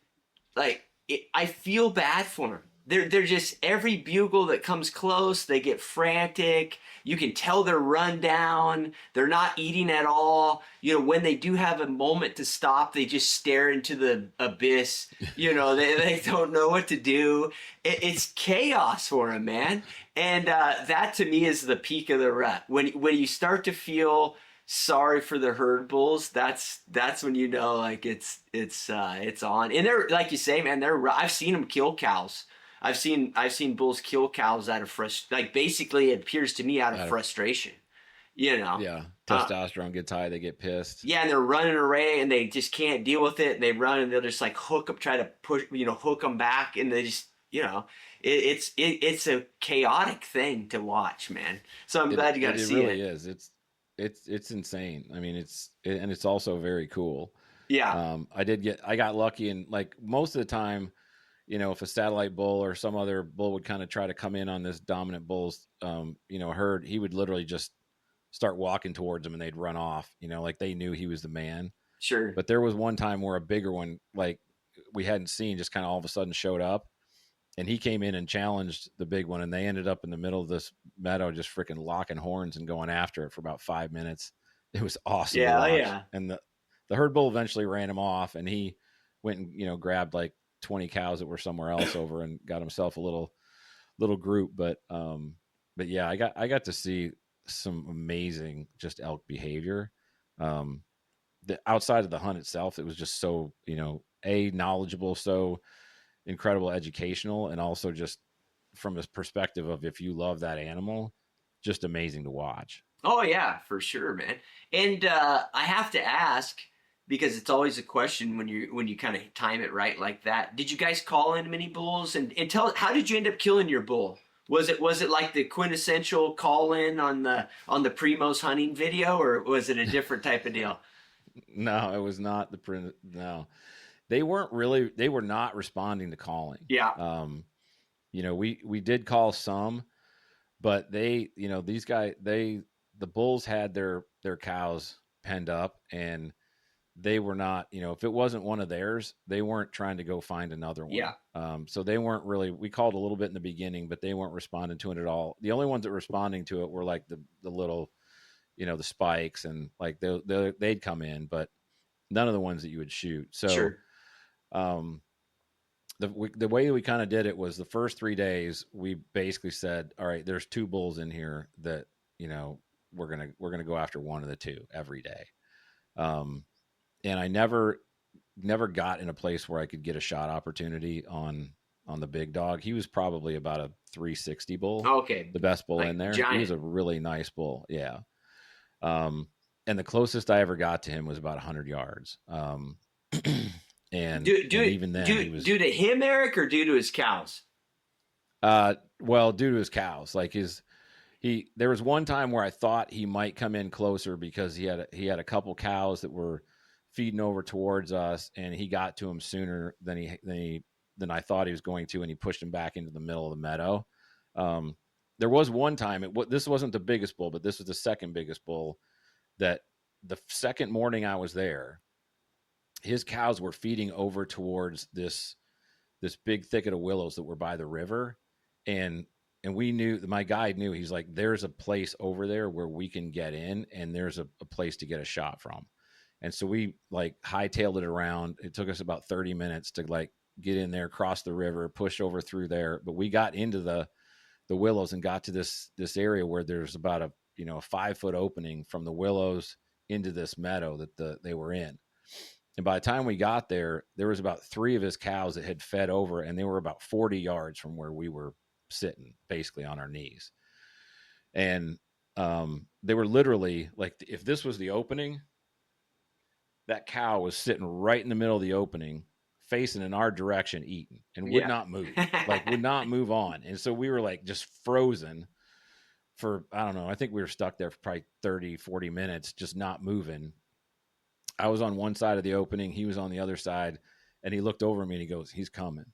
I feel bad for them. They're just, every bugle that comes close, they get frantic. You can tell they're run down. They're not eating at all. When they do have a moment to stop, they just stare into the abyss. They don't know what to do. It's chaos for them, man. And that to me is the peak of the rut. When you start to feel sorry for the herd bulls, that's when like it's on. And they're, like you say, man, I've seen them kill cows. I've seen bulls kill cows out of basically, it appears to me, out of frustration. you know. Yeah. Uh, Testosterone gets high, they get pissed. yeah, and they're running away and they just can't deal with it. And they run and they'll just like hook them, try to push, hook them back, and they just, it's a chaotic thing to watch, man. So I'm glad you got to It see really it. is. It's insane. I mean, and it's also very cool. Yeah, I got lucky, and like most of the time, if a satellite bull or some other bull would kind of try to come in on this dominant bull's, herd, he would literally just start walking towards them and they'd run off, like they knew he was the man. sure. But there was one time where a bigger one, like we hadn't seen, just kind of all of a sudden showed up, and he came in and challenged the big one, and they ended up in the middle of this meadow just freaking locking horns and going after it for about 5 minutes. It was awesome to Yeah, oh, watch. yeah. And the herd bull eventually ran him off, and he went and grabbed like 20 cows that were somewhere else over and got himself a little group. But yeah, I got to see some amazing just elk behavior. um the outside of the hunt itself, it was just so a knowledgeable, so incredible educational, and also just from a perspective of, if you love that animal, just amazing to watch. Oh yeah, for sure, man. And I have to ask because it's always a question when you kind of time it right like that. Did you guys call in many bulls and tell how did you end up killing your bull? Was it like the quintessential call in on the Primos hunting video, or was it a different type of deal? No, it was not the print. No, they were not responding to calling. Yeah, We did call some, but these guys, the bulls had their cows penned up, and they were not, if it wasn't one of theirs, they weren't trying to go find another one. yeah, So they weren't really, we called a little bit in the beginning, but they weren't responding to it at all. The only ones that were responding to it were like the little, the spikes, and like they'd come in, but none of the ones that you would shoot. So, sure. um, the way we kind of did it was, the first 3 days we basically said, all right, there's two bulls in here that, we're gonna go after one of the two every day. Um, and I never got in a place where I could get a shot opportunity on the big dog. He was probably about a 360 bull, Okay, the best bull in like there. He was giant. a really nice bull. Yeah. Um, and the closest I ever got to him was about 100 yards. And Do do even then he do was, due to him, Eric, or due to his cows? well, due to his cows, like there was one time where I thought he might come in closer, because he had a couple cows that were feeding over towards us, and he got to him sooner than I thought he was going to, and he pushed him back into the middle of the meadow. Um, there was one time, this wasn't the biggest bull, but this was the second biggest bull, that the second morning I was there, his cows were feeding over towards this big thicket of willows that were by the river, and we knew, my guide knew, he's like, there's a place over there where we can get in, and there's a place to get a shot from. And so we like hightailed it around. It took us about 30 minutes to like get in there, cross the river, push over through there. But we got into the willows and got to this area where there's about a 5 foot opening from the willows into this meadow that they were in. And by the time we got there, there was about 3 of his cows that had fed over, and they were about 40 yards from where we were sitting, basically on our knees. And they were literally like, if this was the opening, that cow was sitting right in the middle of the opening, facing in our direction, eating, and would Yeah. not move, like would not move on. And so we were like just frozen for, I don't know, I think we were stuck there for probably 30, 40 minutes, just not moving. I was on one side of the opening, he was on the other side, and he looked over at me and he goes, he's coming.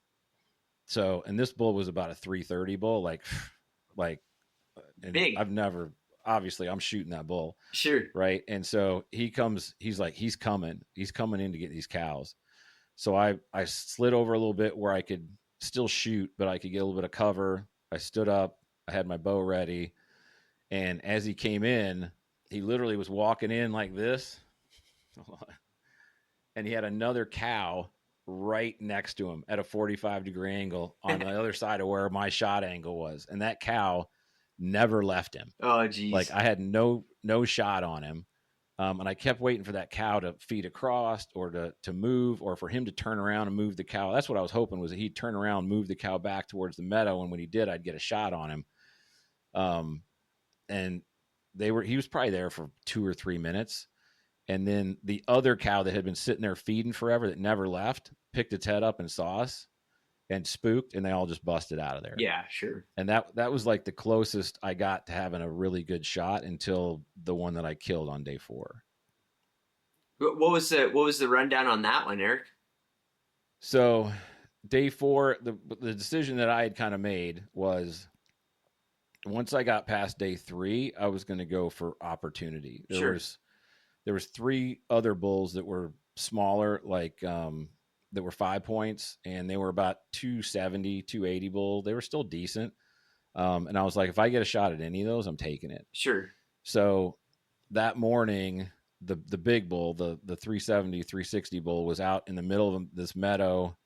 So, and this bull was about a 330 bull, like, and Big. I've never, obviously I'm shooting that bull. Sure. Right. And so he comes, he's like, he's coming in to get these cows. So I slid over a little bit where I could still shoot, but I could get a little bit of cover. I stood up, I had my bow ready. And as he came in, he literally was walking in like this. And he had another cow right next to him at a 45-degree angle on the other side of where my shot angle was. And that cow never left him. Oh, Like geez. I had no shot on him. And I kept waiting for that cow to feed across, or to move, or for him to turn around and move the cow. That's what I was hoping, was that he'd turn around, move the cow back towards the meadow. And when he did, I'd get a shot on him. And he was probably there for 2 or 3 minutes. And then the other cow that had been sitting there feeding forever that never left picked its head up and saw us and spooked, and they all just busted out of there. Yeah, sure. And that was like the closest I got to having a really good shot until the one that I killed on day 4. What was the rundown on that one, Eric? So day 4, the decision that I had kind of made was once I got past day 3, I was going to go for opportunity. Sure. There was 3 other bulls that were smaller, like that were 5 points, and they were about 270, 280 bull. They were still decent. And I was like, if I get a shot at any of those, I'm taking it. Sure. So that morning, the big bull, the 370, 360 bull was out in the middle of this meadow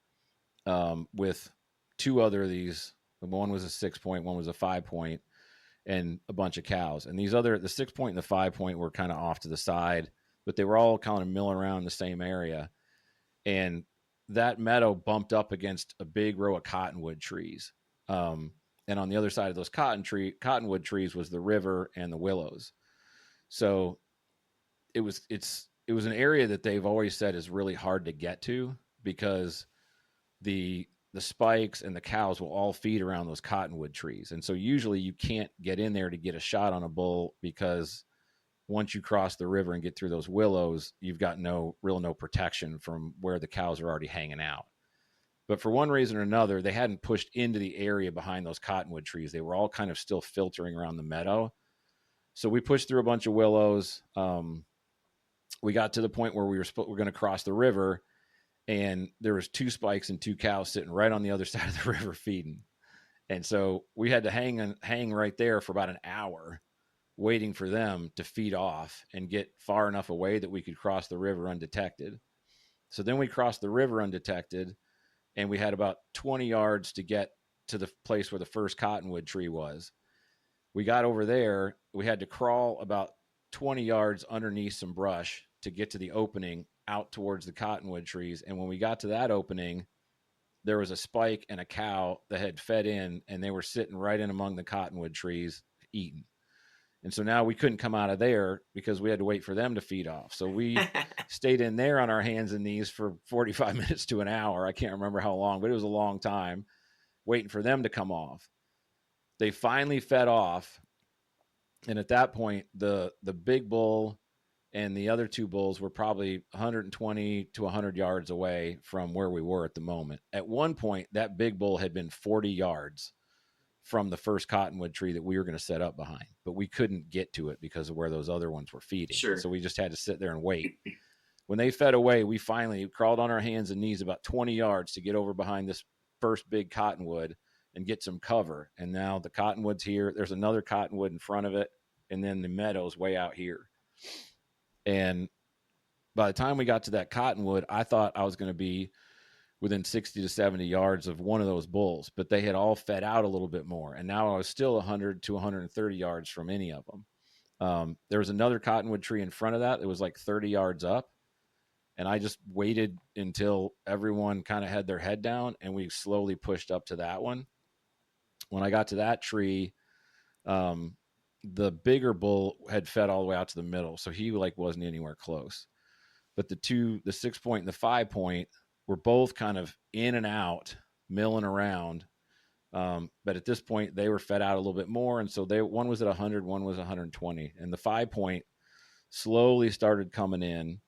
with 2 other of these. One was a 6 point, one was a 5 point, and a bunch of cows. And the 6 point and the 5 point were kind of off to the side, but they were all kind of milling around the same area. And that meadow bumped up against a big row of cottonwood trees. And on the other side of those cottonwood trees was the river and the willows. So it was an area that they've always said is really hard to get to because the spikes and the cows will all feed around those cottonwood trees. And so usually you can't get in there to get a shot on a bull because once you cross the river and get through those willows, you've got no protection from where the cows are already hanging out. But for one reason or another, they hadn't pushed into the area behind those cottonwood trees. They were all kind of still filtering around the meadow. So we pushed through a bunch of willows. We got to the point where we were going to cross the river, and there was 2 spikes and 2 cows sitting right on the other side of the river feeding. And so we had to hang right there for about an hour waiting for them to feed off and get far enough away that we could cross the river undetected. So then we crossed the river undetected, and we had about 20 yards to get to the place where the first cottonwood tree was. We got over there. We had to crawl about 20 yards underneath some brush to get to the opening out towards the cottonwood trees. And when we got to that opening, there was a spike and a cow that had fed in, and they were sitting right in among the cottonwood trees eating. And so now we couldn't come out of there because we had to wait for them to feed off. So we stayed in there on our hands and knees for 45 minutes to an hour. I can't remember how long, but it was a long time waiting for them to come off. They finally fed off. And at that point, the big bull and the other 2 bulls were probably 120 to 100 yards away from where we were at the moment. At one point, that big bull had been 40 yards from the first cottonwood tree that we were going to set up behind, but we couldn't get to it because of where those other ones were feeding. Sure. So we just had to sit there and wait. When they fed away, we finally crawled on our hands and knees about 20 yards to get over behind this first big cottonwood and get some cover. And now the cottonwood's here. There's another cottonwood in front of it, and then the meadow's way out here. And by the time we got to that cottonwood, I thought I was going to be within 60 to 70 yards of one of those bulls, but they had all fed out a little bit more. And now I was still 100 to 130 yards from any of them. There was another cottonwood tree in front of that. It was like 30 yards up. And I just waited until everyone kind of had their head down, and we slowly pushed up to that one. When I got to that tree, the bigger bull had fed all the way out to the middle. So he wasn't anywhere close, but the 6 point and the 5 point were both kind of in and out, milling around. But at this point, they were fed out a little bit more. And so one was at 100, one was 120. And the 5 point slowly started coming in,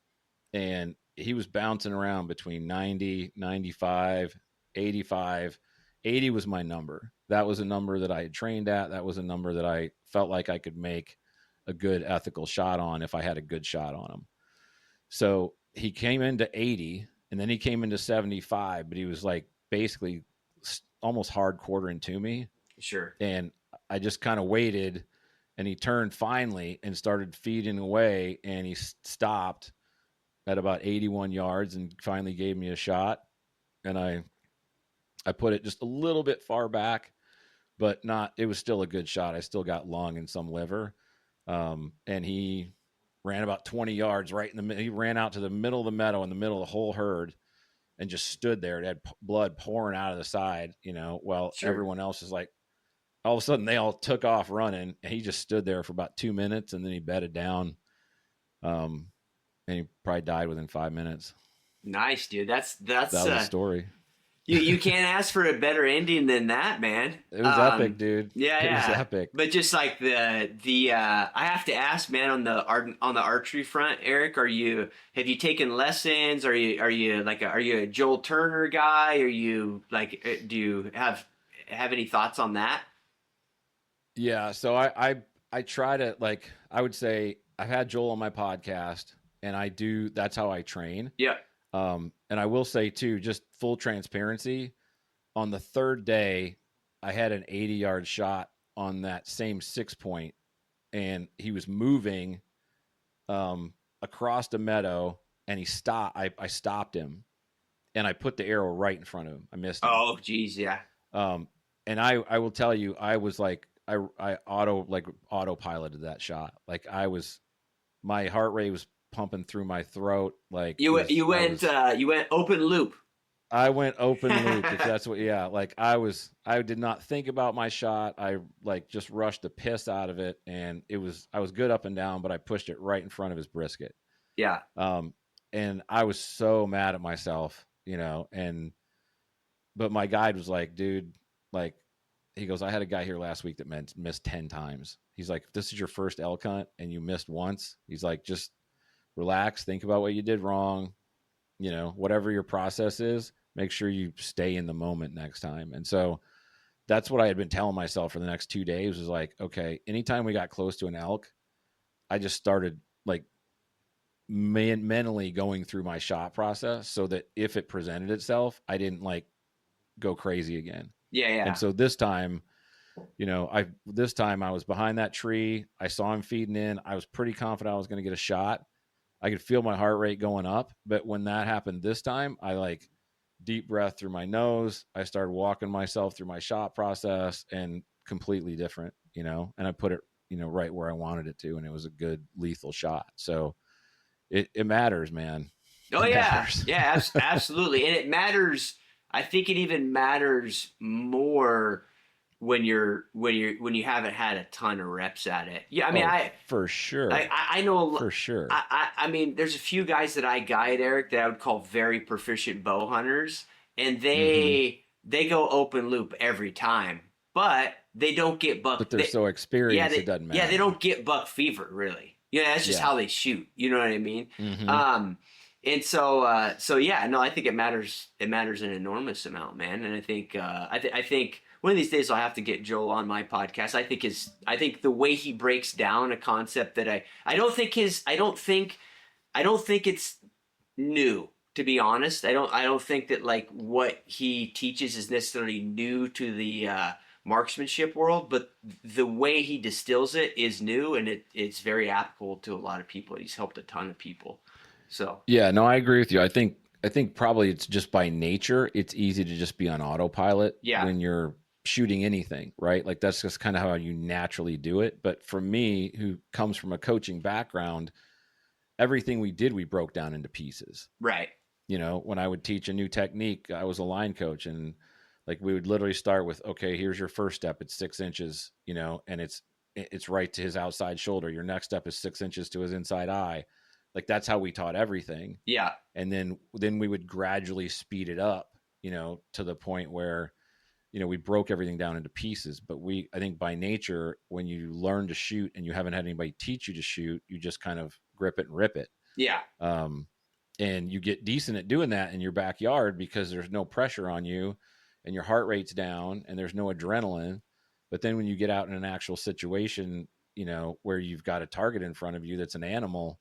and he was bouncing around between 90, 95, 85. 80 was my number. That was a number that I had trained at. That was a number that I felt like I could make a good ethical shot on if I had a good shot on him. So he came into 80, and then he came into 75, but he was basically almost hard quartering to me. Sure. And I just kind of waited, and he turned finally and started feeding away, and he stopped at about 81 yards and finally gave me a shot. And I put it just a little bit far back, but it was still a good shot. I still got lung and some liver. And he ran about 20 yards right in the middle. He ran out to the middle of the meadow in the middle of the whole herd and just stood there. It had blood pouring out of the side, while Sure. everyone else is like all of a sudden they all took off running, and he just stood there for about 2 minutes, and then he bedded down. And he probably died within 5 minutes. Nice, dude. That's That was the story. you can't ask for a better ending than that, man. It was epic, dude. Yeah, It was yeah. epic. But just like I have to ask, man, on the archery front, Eric, have you taken lessons? Are you a Joel Turner guy? Are you like do you have any thoughts on that? Yeah, so I try to, like, I would say I've had Joel on my podcast, and that's how I train. Yeah. And I will say too, just full transparency, on the third day, I had an 80-yard shot on that same 6-point, and he was moving across the meadow, and he stopped. I stopped him, and I put the arrow right in front of him. I missed him. Oh, geez, yeah. And I will tell you, I was like, I autopiloted that shot. Like, my heart rate was pumping through my throat. Like, you went open loop. I went open loop, if that's what. Yeah, like I did not think about my shot. I like just rushed the piss out of it, and I was good up and down, but I pushed it right in front of his brisket. Yeah. And I was so mad at myself, but my guide was like, dude, like, he goes, I had a guy here last week that missed 10 times. He's like, if this is your first elk hunt and you missed once, he's like, just relax, think about what you did wrong. Whatever your process is, make sure you stay in the moment next time. And so that's what I had been telling myself for the next 2 days, was like, okay, anytime we got close to an elk, I just started like mentally going through my shot process so that if it presented itself, I didn't like go crazy again. Yeah, yeah. And so this time, I was behind that tree. I saw him feeding in. I was pretty confident I was going to get a shot. I could feel my heart rate going up. But when that happened this time, I like deep breath through my nose. I started walking myself through my shot process, and completely different, and I put it, right where I wanted it to. And it was a good lethal shot. So it matters, man. Oh, it yeah. Matters. Yeah, absolutely. And it matters. I think it even matters more when you haven't had a ton of reps at it. Yeah, I mean, for sure. I know for sure. I mean, there's a few guys that I guide, Eric, that I would call very proficient bow hunters, and they go open loop every time, but they don't get buck. But they're so experienced, it doesn't matter. Yeah, they don't get buck fever, really. That's just how they shoot. You know what I mean? Mm-hmm. And so yeah, no, I think it matters. It matters an enormous amount, man. And I think I think one of these days I'll have to get Joel on my podcast. I think the way he breaks down a concept that I don't think it's new, to be honest. I don't think that like what he teaches is necessarily new to the marksmanship world, but the way he distills it is new, and it's very applicable to a lot of people. He's helped a ton of people. So yeah, no, I agree with you. I think probably it's just by nature, it's easy to just be on autopilot when you're shooting anything, right? Like that's just kind of how you naturally do it. But for me, who comes from a coaching background, everything we did, we broke down into pieces. Right. When I would teach a new technique, I was a line coach, and like we would literally start with, okay, here's your first step. It's 6 inches, and it's right to his outside shoulder. Your next step is 6 inches to his inside eye. Like that's how we taught everything. Yeah. And then we would gradually speed it up, to the point where, we broke everything down into pieces. But I think by nature, when you learn to shoot and you haven't had anybody teach you to shoot, you just kind of grip it and rip it. Yeah. And you get decent at doing that in your backyard because there's no pressure on you and your heart rate's down and there's no adrenaline. But then when you get out in an actual situation, where you've got a target in front of you that's an animal,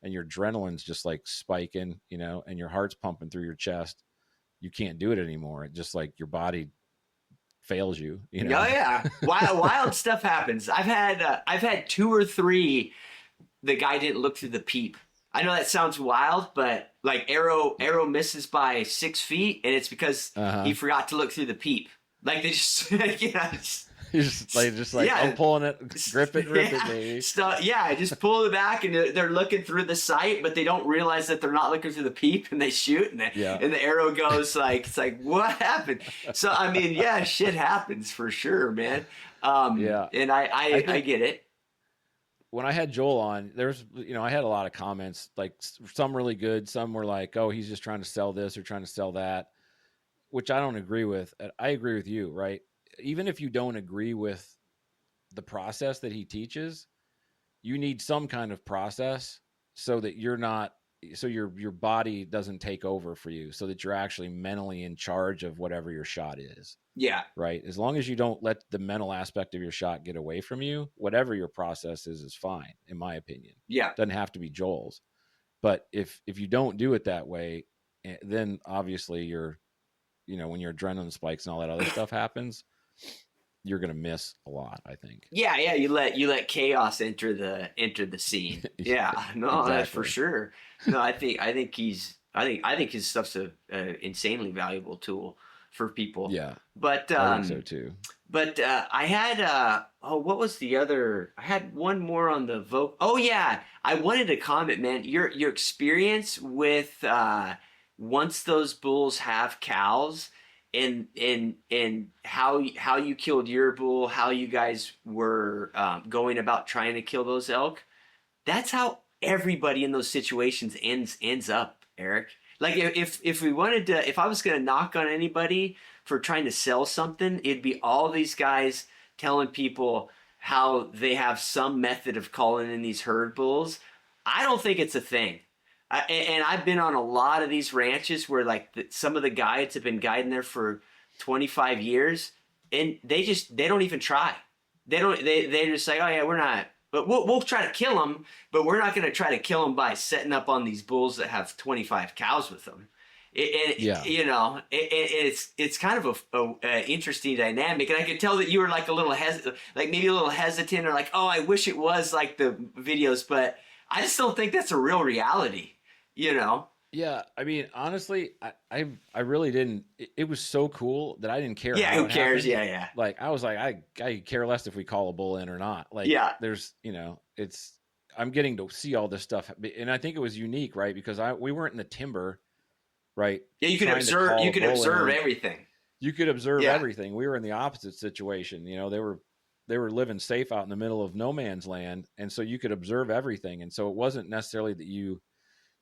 and your adrenaline's just like spiking, and your heart's pumping through your chest, you can't do it anymore. It just like your body fails you. Oh yeah, wild stuff happens. I've had 2 or 3. The guy didn't look through the peep. I know that sounds wild, but like arrow misses by 6 feet, and it's because he forgot to look through the peep. Like they just, just like I'm Yeah. pulling it, grip it, rip it, Yeah, baby. yeah, just pull it back, and they're looking through the sight, but they don't realize that they're not looking through the peep, and they shoot, and Yeah, the arrow goes like, it's like, what happened? So I mean, yeah, shit happens for sure, man. yeah. And I I think get it. when I had Joel on, there's I had a lot of comments, like some really good, some were like, "Oh, he's just trying to sell this or trying to sell that," which I don't agree with. I agree with you, right? Even if you don't agree with the process that he teaches, you need some kind of process so that you're not so your body doesn't take over for you, so that you're actually mentally in charge of whatever your shot is, Yeah, right? As long as you don't let the mental aspect of your shot get away from you, whatever your process is fine, in my opinion. yeah. Doesn't have to be Joel's. But if you don't do it that way, then obviously when your adrenaline spikes and all that other stuff happens, you're going to miss a lot, I think. Yeah, yeah, you let chaos enter the scene. Yeah, no, that's for Exactly. no, No, I think his stuff's a insanely valuable tool for people. Yeah, But I think so too. I had what was the other? I had one more on the vote. Oh yeah, I wanted to comment, man. Your experience with once those bulls have cows, and how you killed your bull, how you guys were going about trying to kill those elk. That's how everybody in those situations ends up, Eric. Like if we wanted to, if I was going to knock on anybody for trying to sell something, it'd be all these guys telling people how they have some method of calling in these herd bulls. I don't think it's a thing. And I've been on a lot of these ranches where like some of the guides have been guiding there for 25 years, and they don't even try. They just say, oh yeah, we're not, but we'll try to kill them, but we're not going to try to kill them by setting up on these bulls that have 25 cows with them. Yeah. It's kind of a interesting dynamic, and I could tell that you were like a little like maybe a little hesitant, or like, oh, I wish it was like the videos, but I just don't think that's a real reality. You know? Yeah, I mean, honestly, I really didn't. It was so cool that I didn't care Yeah, how who it cares? happened. Yeah, yeah, Like I was like, I care less if we call a bull in or not. Like yeah, there's, it's I'm getting to see all this stuff, and I think it was unique, right? Because we weren't in the timber, right? yeah. Trying to call You a can bull observe in. everything. You could observe Yeah, everything. We were in the opposite situation. They were living safe out in the middle of no man's land, and so you could observe everything. And so it wasn't necessarily that you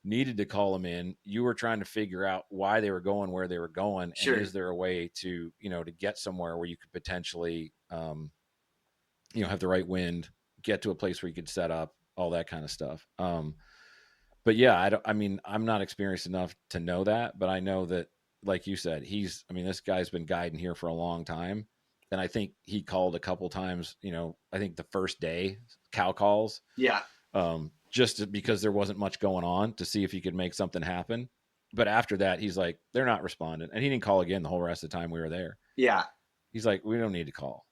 needed to call them in. You were trying to figure out why they were going where they were going, and sure. is there a way to get somewhere where you could potentially have the right wind, get to a place where you could set up, all that kind of stuff. But yeah, I'm not experienced enough to know that, but I know that, like you said, this guy's been guiding here for a long time, and I think he called a couple times. I think the first day cow calls, Yeah, just because there wasn't much going on, to see if he could make something happen. But after that, he's like, they're not responding, and he didn't call again the whole rest of the time we were there. yeah, He's like, we don't need to call.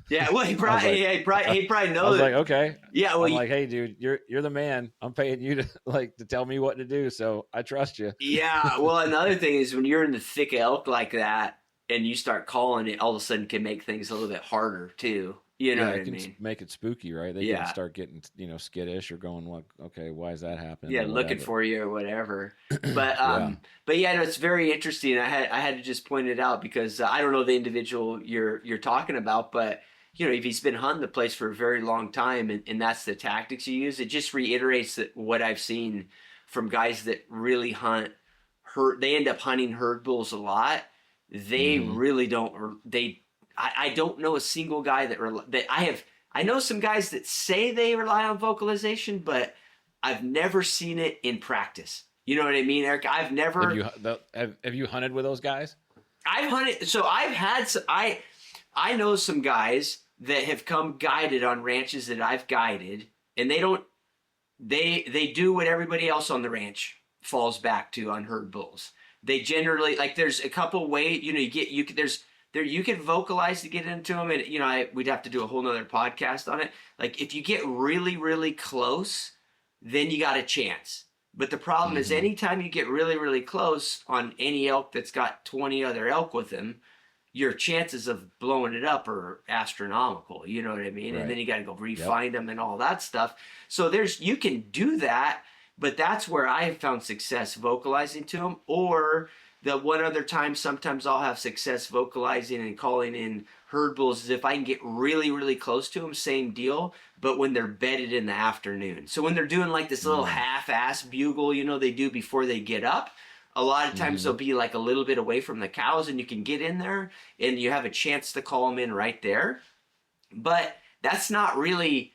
yeah. Well, I was like, he probably I was knows. like, okay. Yeah, well, I'm like, hey, dude, you're the man. I'm paying you to tell me what to do, so I trust you. yeah. Well, another thing is when you're in the thick of elk like that, and you start calling, it all of a sudden can make things a little bit harder too. You know Yeah, what it I can mean? make it spooky, right? They can Yeah, start getting skittish or going, what? Okay, why is that happening yeah, or looking whatever. for you or whatever. But Yeah. but yeah, no, it's very interesting. I had to just point it out because I don't know the individual you're talking about, but if he's been hunting the place for a very long time, and that's the tactics you use, it just reiterates what I've seen from guys that really hunt herd. They end up hunting herd bulls a lot. They Mm-hmm. really don't. I don't know a single guy that I have. I know some guys that say they rely on vocalization, but I've never seen it in practice. You know what I mean, Eric? I've Have never. you have you hunted with those guys? I've hunted. So I've had. I know some guys that have come guided on ranches that I've guided, and they don't. They do what everybody else on the ranch falls back to on herd bulls. They generally like. There's a couple ways. You can there's there you can vocalize to get into them, and we'd have to do a whole nother podcast on it. Like if you get really really close, then you got a chance. But the problem is, Mm-hmm. anytime you get really really close on any elk that's got 20 other elk with him, your chances of blowing it up are astronomical. You know what I mean? And then Right. you got to go Yep. refine them and all that stuff. So you can do that, but that's where I have found success vocalizing to them. Or the one other time, sometimes I'll have success vocalizing and calling in herd bulls is if I can get really, really close to them, same deal, but when they're bedded in the afternoon. So when they're doing like this little Mm. half-ass bugle, they do before they get up, a lot of times they'll Mm-hmm. be like a little bit away from the cows and you can get in there and you have a chance to call them in right there. But that's not really,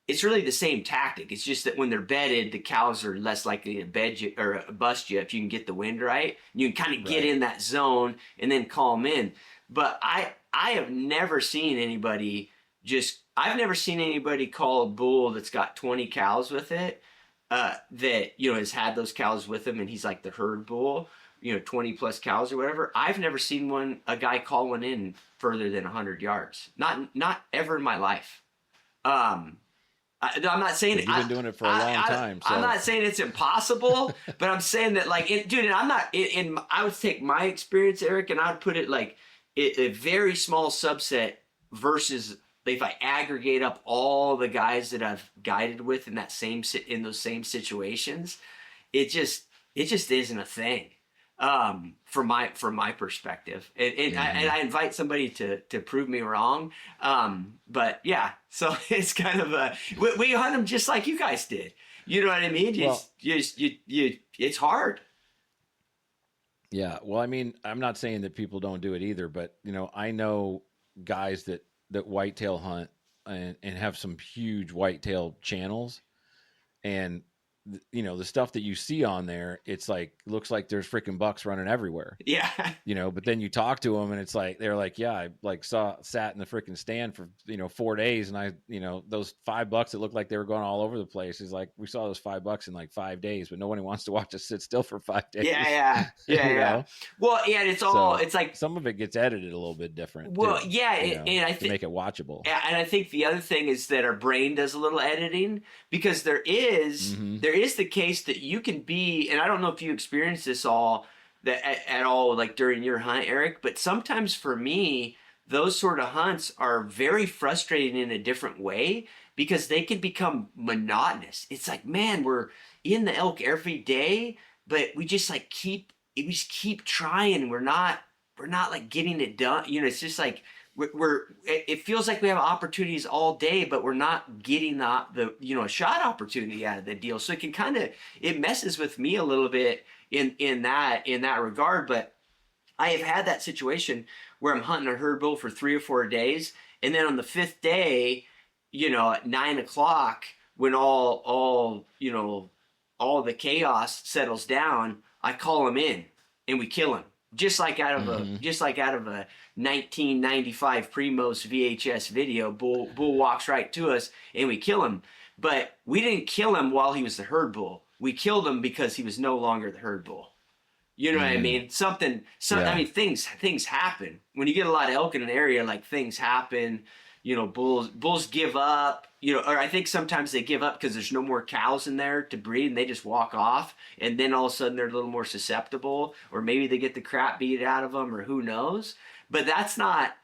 it's really the same tactic. It's just that when they're bedded, the cows are less likely to bed you or bust you if you can get the wind right. You can kind of get Right. in that zone and then call them in. But I have never seen anybody I've never seen anybody call a bull that's got 20 cows with it, that has had those cows with him and he's like the herd bull, 20 plus cows or whatever. I've never seen a guy call one in further than 100 yards. Not ever in my life. um I'm not saying Well, you've been doing it for a long time, I'm so not saying it's impossible, but I'm saying that like, dude, and I'm not I would take my experience, Eric, and I would put it like a very small subset versus if I aggregate up all the guys that I've guided with in those same situations, it just it just isn't a thing, from my perspective, and mm-hmm. I invite somebody to prove me wrong, but yeah, so it's kind of we hunt them just like you guys did, you know what I mean? Well, It's hard. yeah. Well, I mean, I'm not saying that people don't do it either, but I know guys that whitetail hunt and have some huge whitetail channels, and the stuff that you see on there, it's like looks like there's freaking bucks running everywhere. Yeah. But then you talk to them and it's like they're like, yeah, I like sat in the freaking stand for 4 days, and I those $5 that looked like they were going all over the place is like, we saw those $5 in like 5 days, but nobody wants to watch us sit still for 5 days. Yeah. Well, yeah, So it's like, some of it gets edited a little bit different well, too, yeah, and I to think, make it watchable. yeah, and I think the other thing is that our brain does a little editing, because Mm-hmm. there is the case that you can be, and I don't know if you experience this at all, like during your hunt, Eric, but sometimes for me, those sort of hunts are very frustrating in a different way because they can become monotonous. It's like, man, we're in the elk every day, but we just keep trying. We're not like getting it done. It's just like it feels like we have opportunities all day, but we're not getting the a shot opportunity out of the deal. So it messes with me a little bit in that regard. But I have had that situation where I'm hunting a herd bull for 3 or 4 days, and then on the fifth day, at 9 o'clock, when all the chaos settles down, I call him in and we kill him. Mm-hmm. Just like out of a 1995 Primos VHS video, bull walks right to us and we kill him. But we didn't kill him while he was the herd bull. We killed him because he was no longer the herd bull. You know what I Mm. mean? I Yeah. mean, things happen when you get a lot of elk in an area. Like, things happen. Bulls give up. Or I think sometimes they give up because there's no more cows in there to breed, and they just walk off. And then all of a sudden they're a little more susceptible, or maybe they get the crap beat out of them, or who knows. But that's not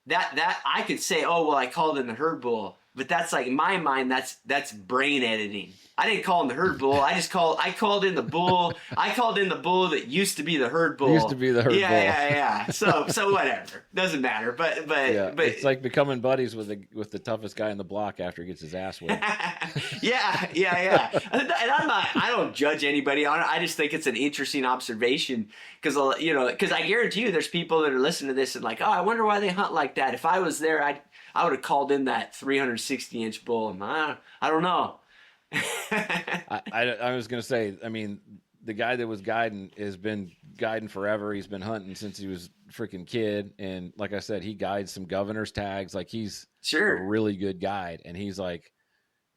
that I could say, oh well, I called in the herd bull, but that's like, in my mind, that's brain editing. I didn't call in the herd bull. I called in the bull. I called in the bull that used to be the herd It used to bull. be the herd Yeah, bull. yeah. So whatever. Doesn't matter. Yeah, But it's like becoming buddies with the toughest guy in the block after he gets his ass whipped. yeah. And I don't judge anybody on it. I just think it's an interesting observation because I guarantee you there's people that are listening to this and like, oh, I wonder why they hunt like that. If I was there, I would have called in that 360-inch bull. And I don't know. I was gonna say, I mean, the guy that was guiding has been guiding forever. He's been hunting since he was a freaking kid, and like I said, he guides some governor's tags. Like, he's a Sure. really good guide, and he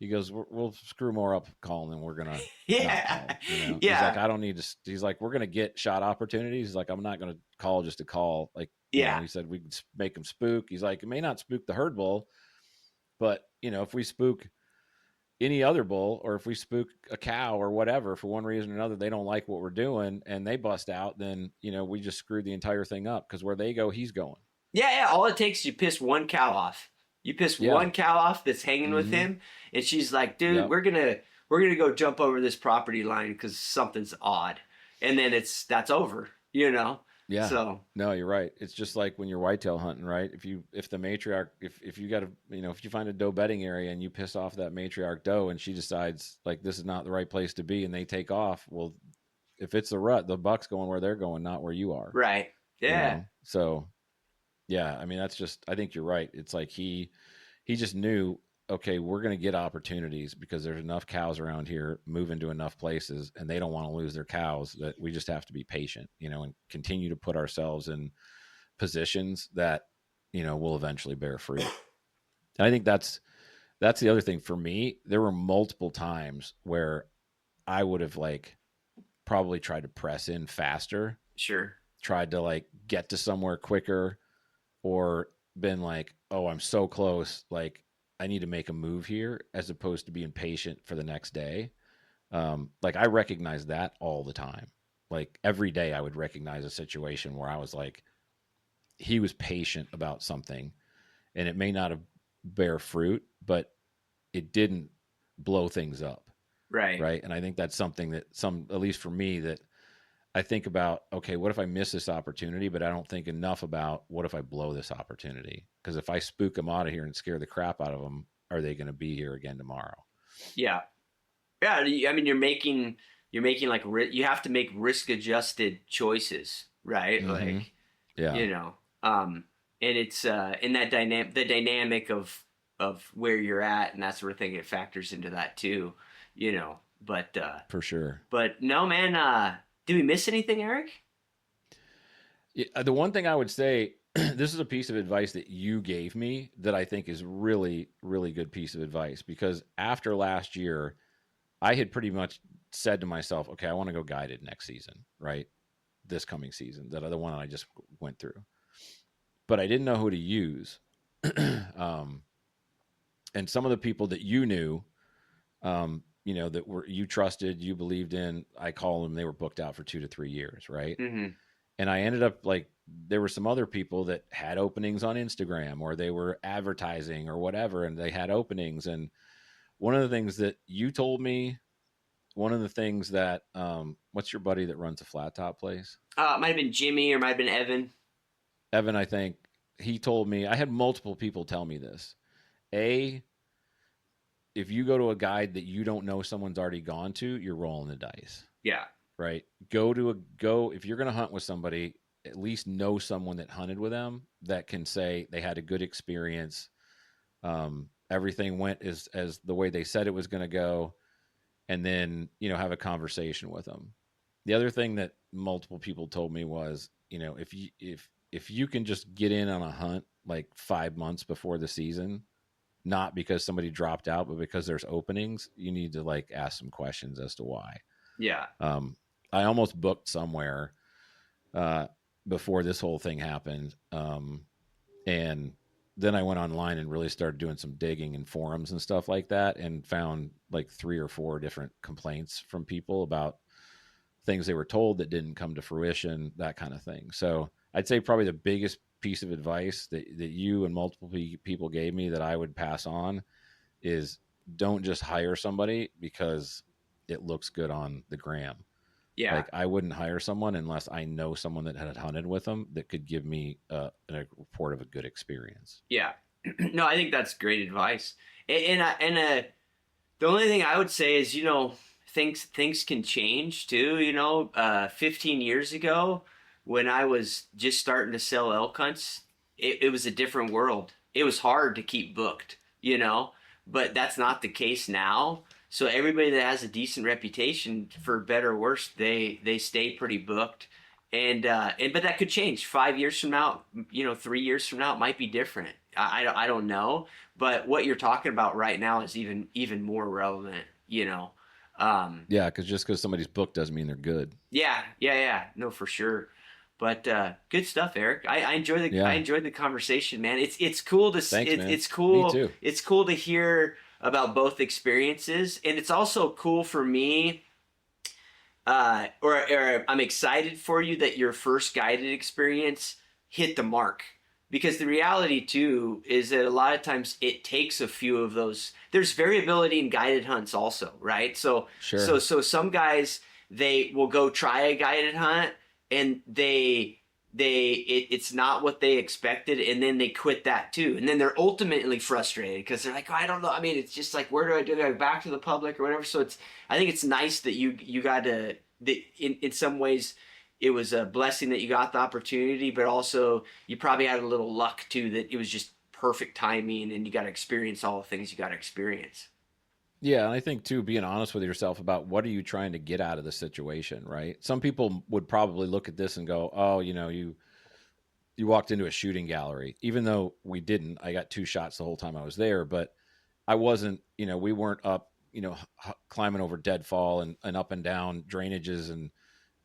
goes, we'll screw more up calling than we're gonna not Yeah. call. He's Yeah. like, I don't need to. He's like, we're gonna get shot opportunities. He's like, I'm not gonna call just to call. Like, Yeah. he said we can make them spook. He's like, it may not spook the herd bull, but if we spook any other bull, or if we spook a cow or whatever, for one reason or another, they don't like what we're doing and they bust out, then we just screwed the entire thing up, because where they go, he's going. Yeah. All it takes is you piss one cow off. You piss Yeah. one cow off that's hanging with Mm-hmm. him, and she's like, "Dude, Yep. we're gonna go jump over this property line because something's odd," and then that's over. You know. Yeah. So No, you're right. It's just like when you're whitetail hunting, right? If the matriarch if you got a if you find a doe bedding area and you piss off that matriarch doe and she decides like this is not the right place to be and they take off, well, if it's the rut, the buck's going where they're going, not where you are. right. Yeah. So yeah, I mean that's just I think you're right. It's like he just knew, okay, we're going to get opportunities because there's enough cows around here moving to enough places and they don't want to lose their cows, that we just have to be patient, and continue to put ourselves in positions that, will eventually bear fruit. And I think that's the other thing for me. There were multiple times where I would have like probably tried to press in faster, Sure. tried to like get to somewhere quicker, or been like, oh, I'm so close, like I need to make a move here, as opposed to being patient for the next day. Like I recognize that all the time. Like every day I would recognize a situation where I was like, he was patient about something and it may not have bear fruit, but it didn't blow things up. Right. Right. And I think that's something that at least for me, that I think about, okay, what if I miss this opportunity? But I don't think enough about what if I blow this opportunity? Because if I spook them out of here and scare the crap out of them, are they going to be here again tomorrow? Yeah. Yeah. I mean, you're making like you have to make risk adjusted choices, right? Mm-hmm. Like, Yeah, you know, and it's in that dynamic of where you're at and that sort of thing. It factors into that too, you know. for sure. But no, man. Did we miss anything, Eric? Yeah, the one thing I would say, this is a piece of advice that you gave me that I think is really, really good piece of advice, because after last year, I had pretty much said to myself, okay, I want to go guided next season, right? This coming season, that other one I just went through, but I didn't know who to use. um, and some of the people that you knew, that were you trusted, you believed in, I call them, they were booked out for 2 to 3 years, right? Mm-hmm. And I ended up like, there were some other people that had openings on Instagram or they were advertising or whatever, and they had openings. And one of the things that you told me, one of the things that, what's your buddy that runs a flat top place? It might have been Jimmy or might have been Evan. Evan, I think. He told me, I had multiple people tell me this. A, if you go to a guide that you don't know someone's already gone to, you're rolling the dice, Yeah. right? If you're going to hunt with somebody, at least know someone that hunted with them that can say they had a good experience. Everything went as the way they said it was going to go, and then have a conversation with them. The other thing that multiple people told me was, if you can just get in on a hunt like 5 months before the season, not because somebody dropped out, but because there's openings, you need to like ask some questions as to why. Yeah. Um, I almost booked somewhere uh, before this whole thing happened, and then I went online and really started doing some digging in forums and stuff like that, and found like 3 or 4 different complaints from people about things they were told that didn't come to fruition, that kind of thing. So I'd say probably the biggest piece of advice that you and multiple people gave me that I would pass on is, don't just hire somebody because it looks good on the gram. Yeah. Like I wouldn't hire someone unless I know someone that had hunted with them that could give me a report of a good experience. Yeah. No, I think that's great advice. The only thing I would say is, things can change too. 15 years ago, when I was just starting to sell elk hunts, it was a different world. It was hard to keep booked, but that's not the case now. So everybody that has a decent reputation, for better or worse, they stay pretty booked. And but that could change 5 years from now. 3 years from now, it might be different. I don't know. But what you're talking about right now is even more relevant. Yeah, because just because somebody's booked doesn't mean they're good. Yeah. No, for sure. But good stuff, Eric. I Yeah, enjoyed the conversation, man. It's cool to thanks, man. it's Me cool too. it's cool to hear about both experiences, and it's also cool for me. Or I'm excited for you that your first guided experience hit the mark, because the reality too is that a lot of times it takes a few of those. There's variability in guided hunts also, right? Sure. So some guys, they will go try a guided hunt and it's not what they expected, and then they quit that too, and then they're ultimately frustrated because they're like, oh, I don't know. I mean, it's just like, where do I do? I go back to the public or whatever. So it's, I think it's nice that you got to, that in some ways it was a blessing that you got the opportunity, but also you probably had a little luck too, that it was just perfect timing and you got to experience all the things you got to experience. Yeah, and I think too, being honest with yourself about what are you trying to get out of the situation, right? Some people would probably look at this and go, "Oh, you walked into a shooting gallery," even though we didn't. I got 2 shots the whole time I was there, but I wasn't. We weren't up, climbing over deadfall and up and down drainages and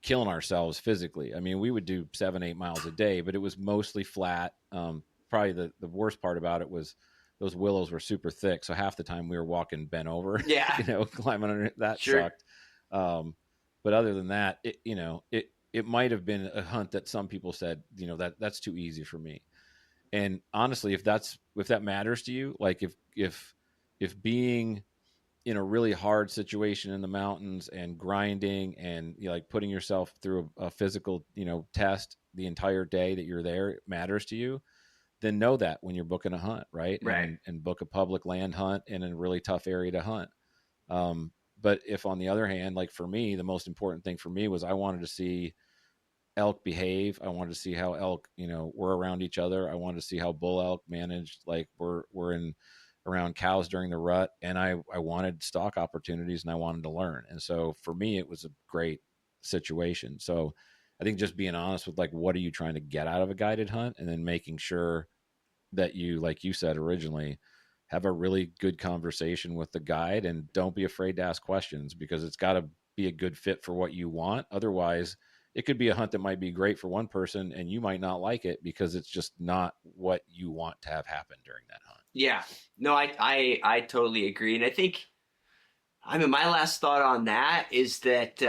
killing ourselves physically. I mean, we would do 7, 8 miles a day, but it was mostly flat. Probably the worst part about it was those willows were super thick. So half the time we were walking bent over, Yeah, climbing under that sure. sucked. But other than that, it might have been a hunt that some people said, that's too easy for me. And honestly, if that matters to you, like if being in a really hard situation in the mountains and grinding and like putting yourself through a physical test the entire day that you're there, it matters to you, then know that when you're booking a hunt, right? Right. And book a public land hunt in a really tough area to hunt. But if on the other hand, like for me, the most important thing for me was I wanted to see elk behave. I wanted to see how elk, were around each other. I wanted to see how bull elk managed, like we're in around cows during the rut. And I wanted stock opportunities and I wanted to learn. And so for me, it was a great situation. So I think just being honest with like, what are you trying to get out of a guided hunt? And then making sure that you, like you said originally, have a really good conversation with the guide and don't be afraid to ask questions because it's got to be a good fit for what you want. Otherwise, it could be a hunt that might be great for one person and you might not like it because it's just not what you want to have happen during that hunt. Yeah. No, I totally agree. And I think, I mean, my last thought on that is that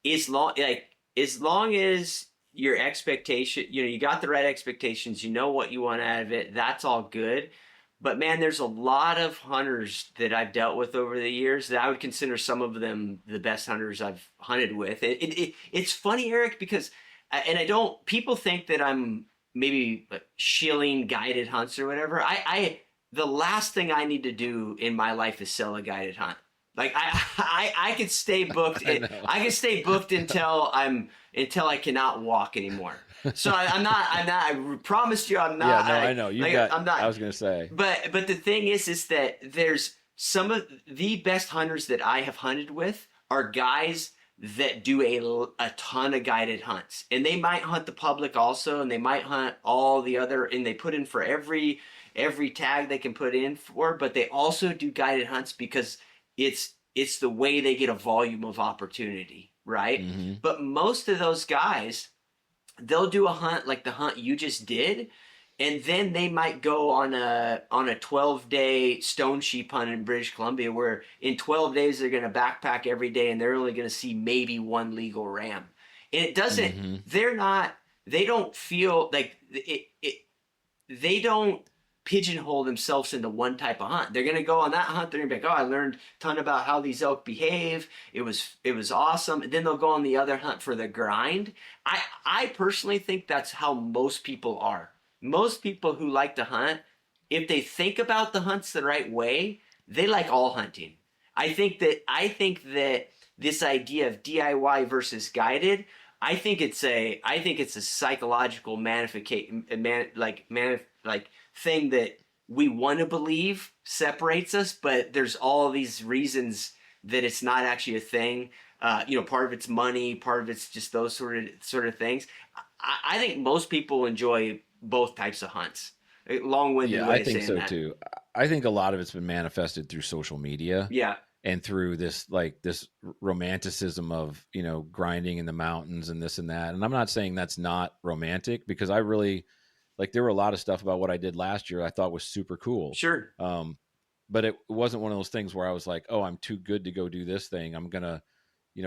as long as your expectation, you got the right expectations, you know what you want out of it, that's all good. But man, there's a lot of hunters that I've dealt with over the years that I would consider some of them the best hunters I've hunted with. It's funny, Eric, because and I don't. People think that I'm maybe shilling guided hunts or whatever. The last thing I need to do in my life is sell a guided hunt. Like I could stay booked. I know. I could stay booked until I cannot walk anymore. So I'm not. I promised you, I'm Yeah, not. no, I know. I'm not. I was going to say. But the thing is that there's some of the best hunters that I have hunted with are guys that do a ton of guided hunts, and they might hunt the public also, and they might hunt all the other, and they put in for every tag they can put in for, but they also do guided hunts because it's the way they get a volume of opportunity, right? Mm-hmm. But most of those guys, they'll do a hunt like the hunt you just did, and then they might go on a 12-day stone sheep hunt in British Columbia where in 12 days they're going to backpack every day and they're only going to see maybe one legal ram. And it doesn't, Mm-hmm. they don't feel like they don't pigeonhole themselves into one type of hunt. They're going to go on that hunt. They're going to be like, oh, I learned a ton about how these elk behave. It was awesome. And then they'll go on the other hunt for the grind. I personally think that's how most people are. Most people who like to hunt, if they think about the hunts the right way, they like all hunting. I think that this idea of DIY versus guided, I think it's a psychological like thing that we want to believe separates us, but there's all these reasons that it's not actually a thing. Part of it's money, part of it's just those sort of things. I think most people enjoy both types of hunts. A long-winded Yeah, way I of think saying so that. too. I think a lot of it's been manifested through social media Yeah, and through this romanticism of, grinding in the mountains and this and that. And I'm not saying that's not romantic because I really like there were a lot of stuff about what I did last year I thought was super cool. sure. But it wasn't one of those things where I was like, oh, I'm too good to go do this thing. I'm going to,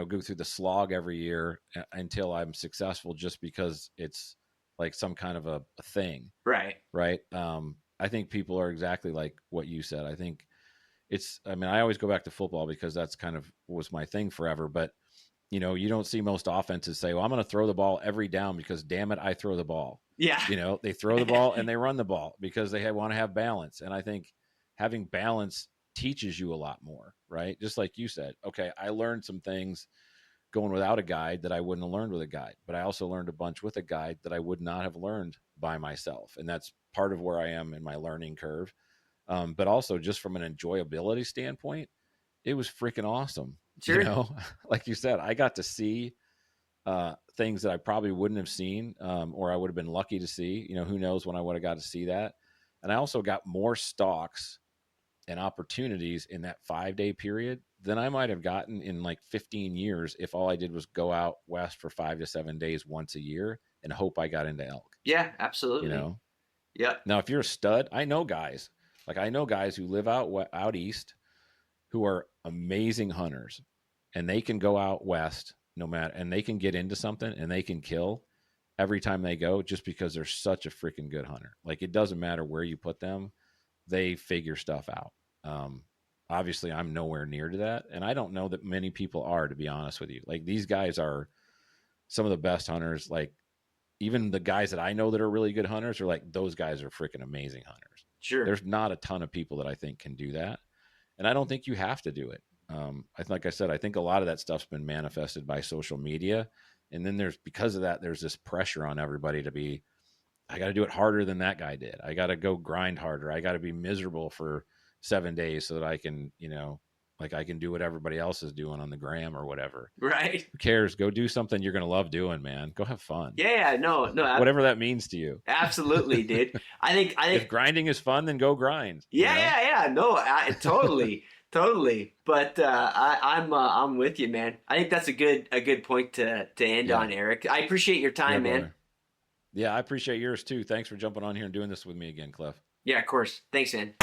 go through the slog every year until I'm successful just because it's like some kind of a thing, Right. right? I think people are exactly like what you said. I think I mean, I always go back to football because that's kind of was my thing forever. But, you don't see most offenses say, well, I'm going to throw the ball every down because damn it, I throw the ball. Yeah. They throw the ball and they run the ball because they want to have balance. And I think having balance teaches you a lot more, right? Just like you said, okay, I learned some things going without a guide that I wouldn't have learned with a guide, but I also learned a bunch with a guide that I would not have learned by myself. And that's part of where I am in my learning curve. But also just from an enjoyability standpoint, it was freaking awesome. Sure. Like you said, I got to see things that I probably wouldn't have seen, or I would have been lucky to see. Who knows when I would have got to see that. And I also got more stalks and opportunities in that 5-day period than I might have gotten in like 15 years if all I did was go out west for 5 to 7 days once a year and hope I got into elk. Yeah, absolutely. Yep. Now, if you're a stud, I know guys who live out east who are amazing hunters, and they can go out west no matter, and they can get into something and they can kill every time they go just because they're such a freaking good hunter. Like, it doesn't matter where you put them, they figure stuff out. Obviously, I'm nowhere near to that, and I don't know that many people are, to be honest with you. Like, these guys are some of the best hunters. Like, even the guys that I know that are really good hunters are like, those guys are freaking amazing hunters. Sure. There's not a ton of people that I think can do that, and I don't think you have to do it. Like I said, I think a lot of that stuff's been manifested by social media, and then because of that, there's this pressure on everybody to be, I got to do it harder than that guy did. I got to go grind harder. I got to be miserable for 7 days so that I can, like I can do what everybody else is doing on the gram or whatever. Right. Who cares? Go do something you're going to love doing, man. Go have fun. Yeah. No. Whatever that means to you. Absolutely, dude. I think if grinding is fun, then go grind. Yeah. No, totally. Totally. But I'm with you, man. I think that's a good point to end on, Eric. I appreciate your time, man. Brother. Yeah, I appreciate yours too. Thanks for jumping on here and doing this with me again, Cliff. Yeah, of course. Thanks, man.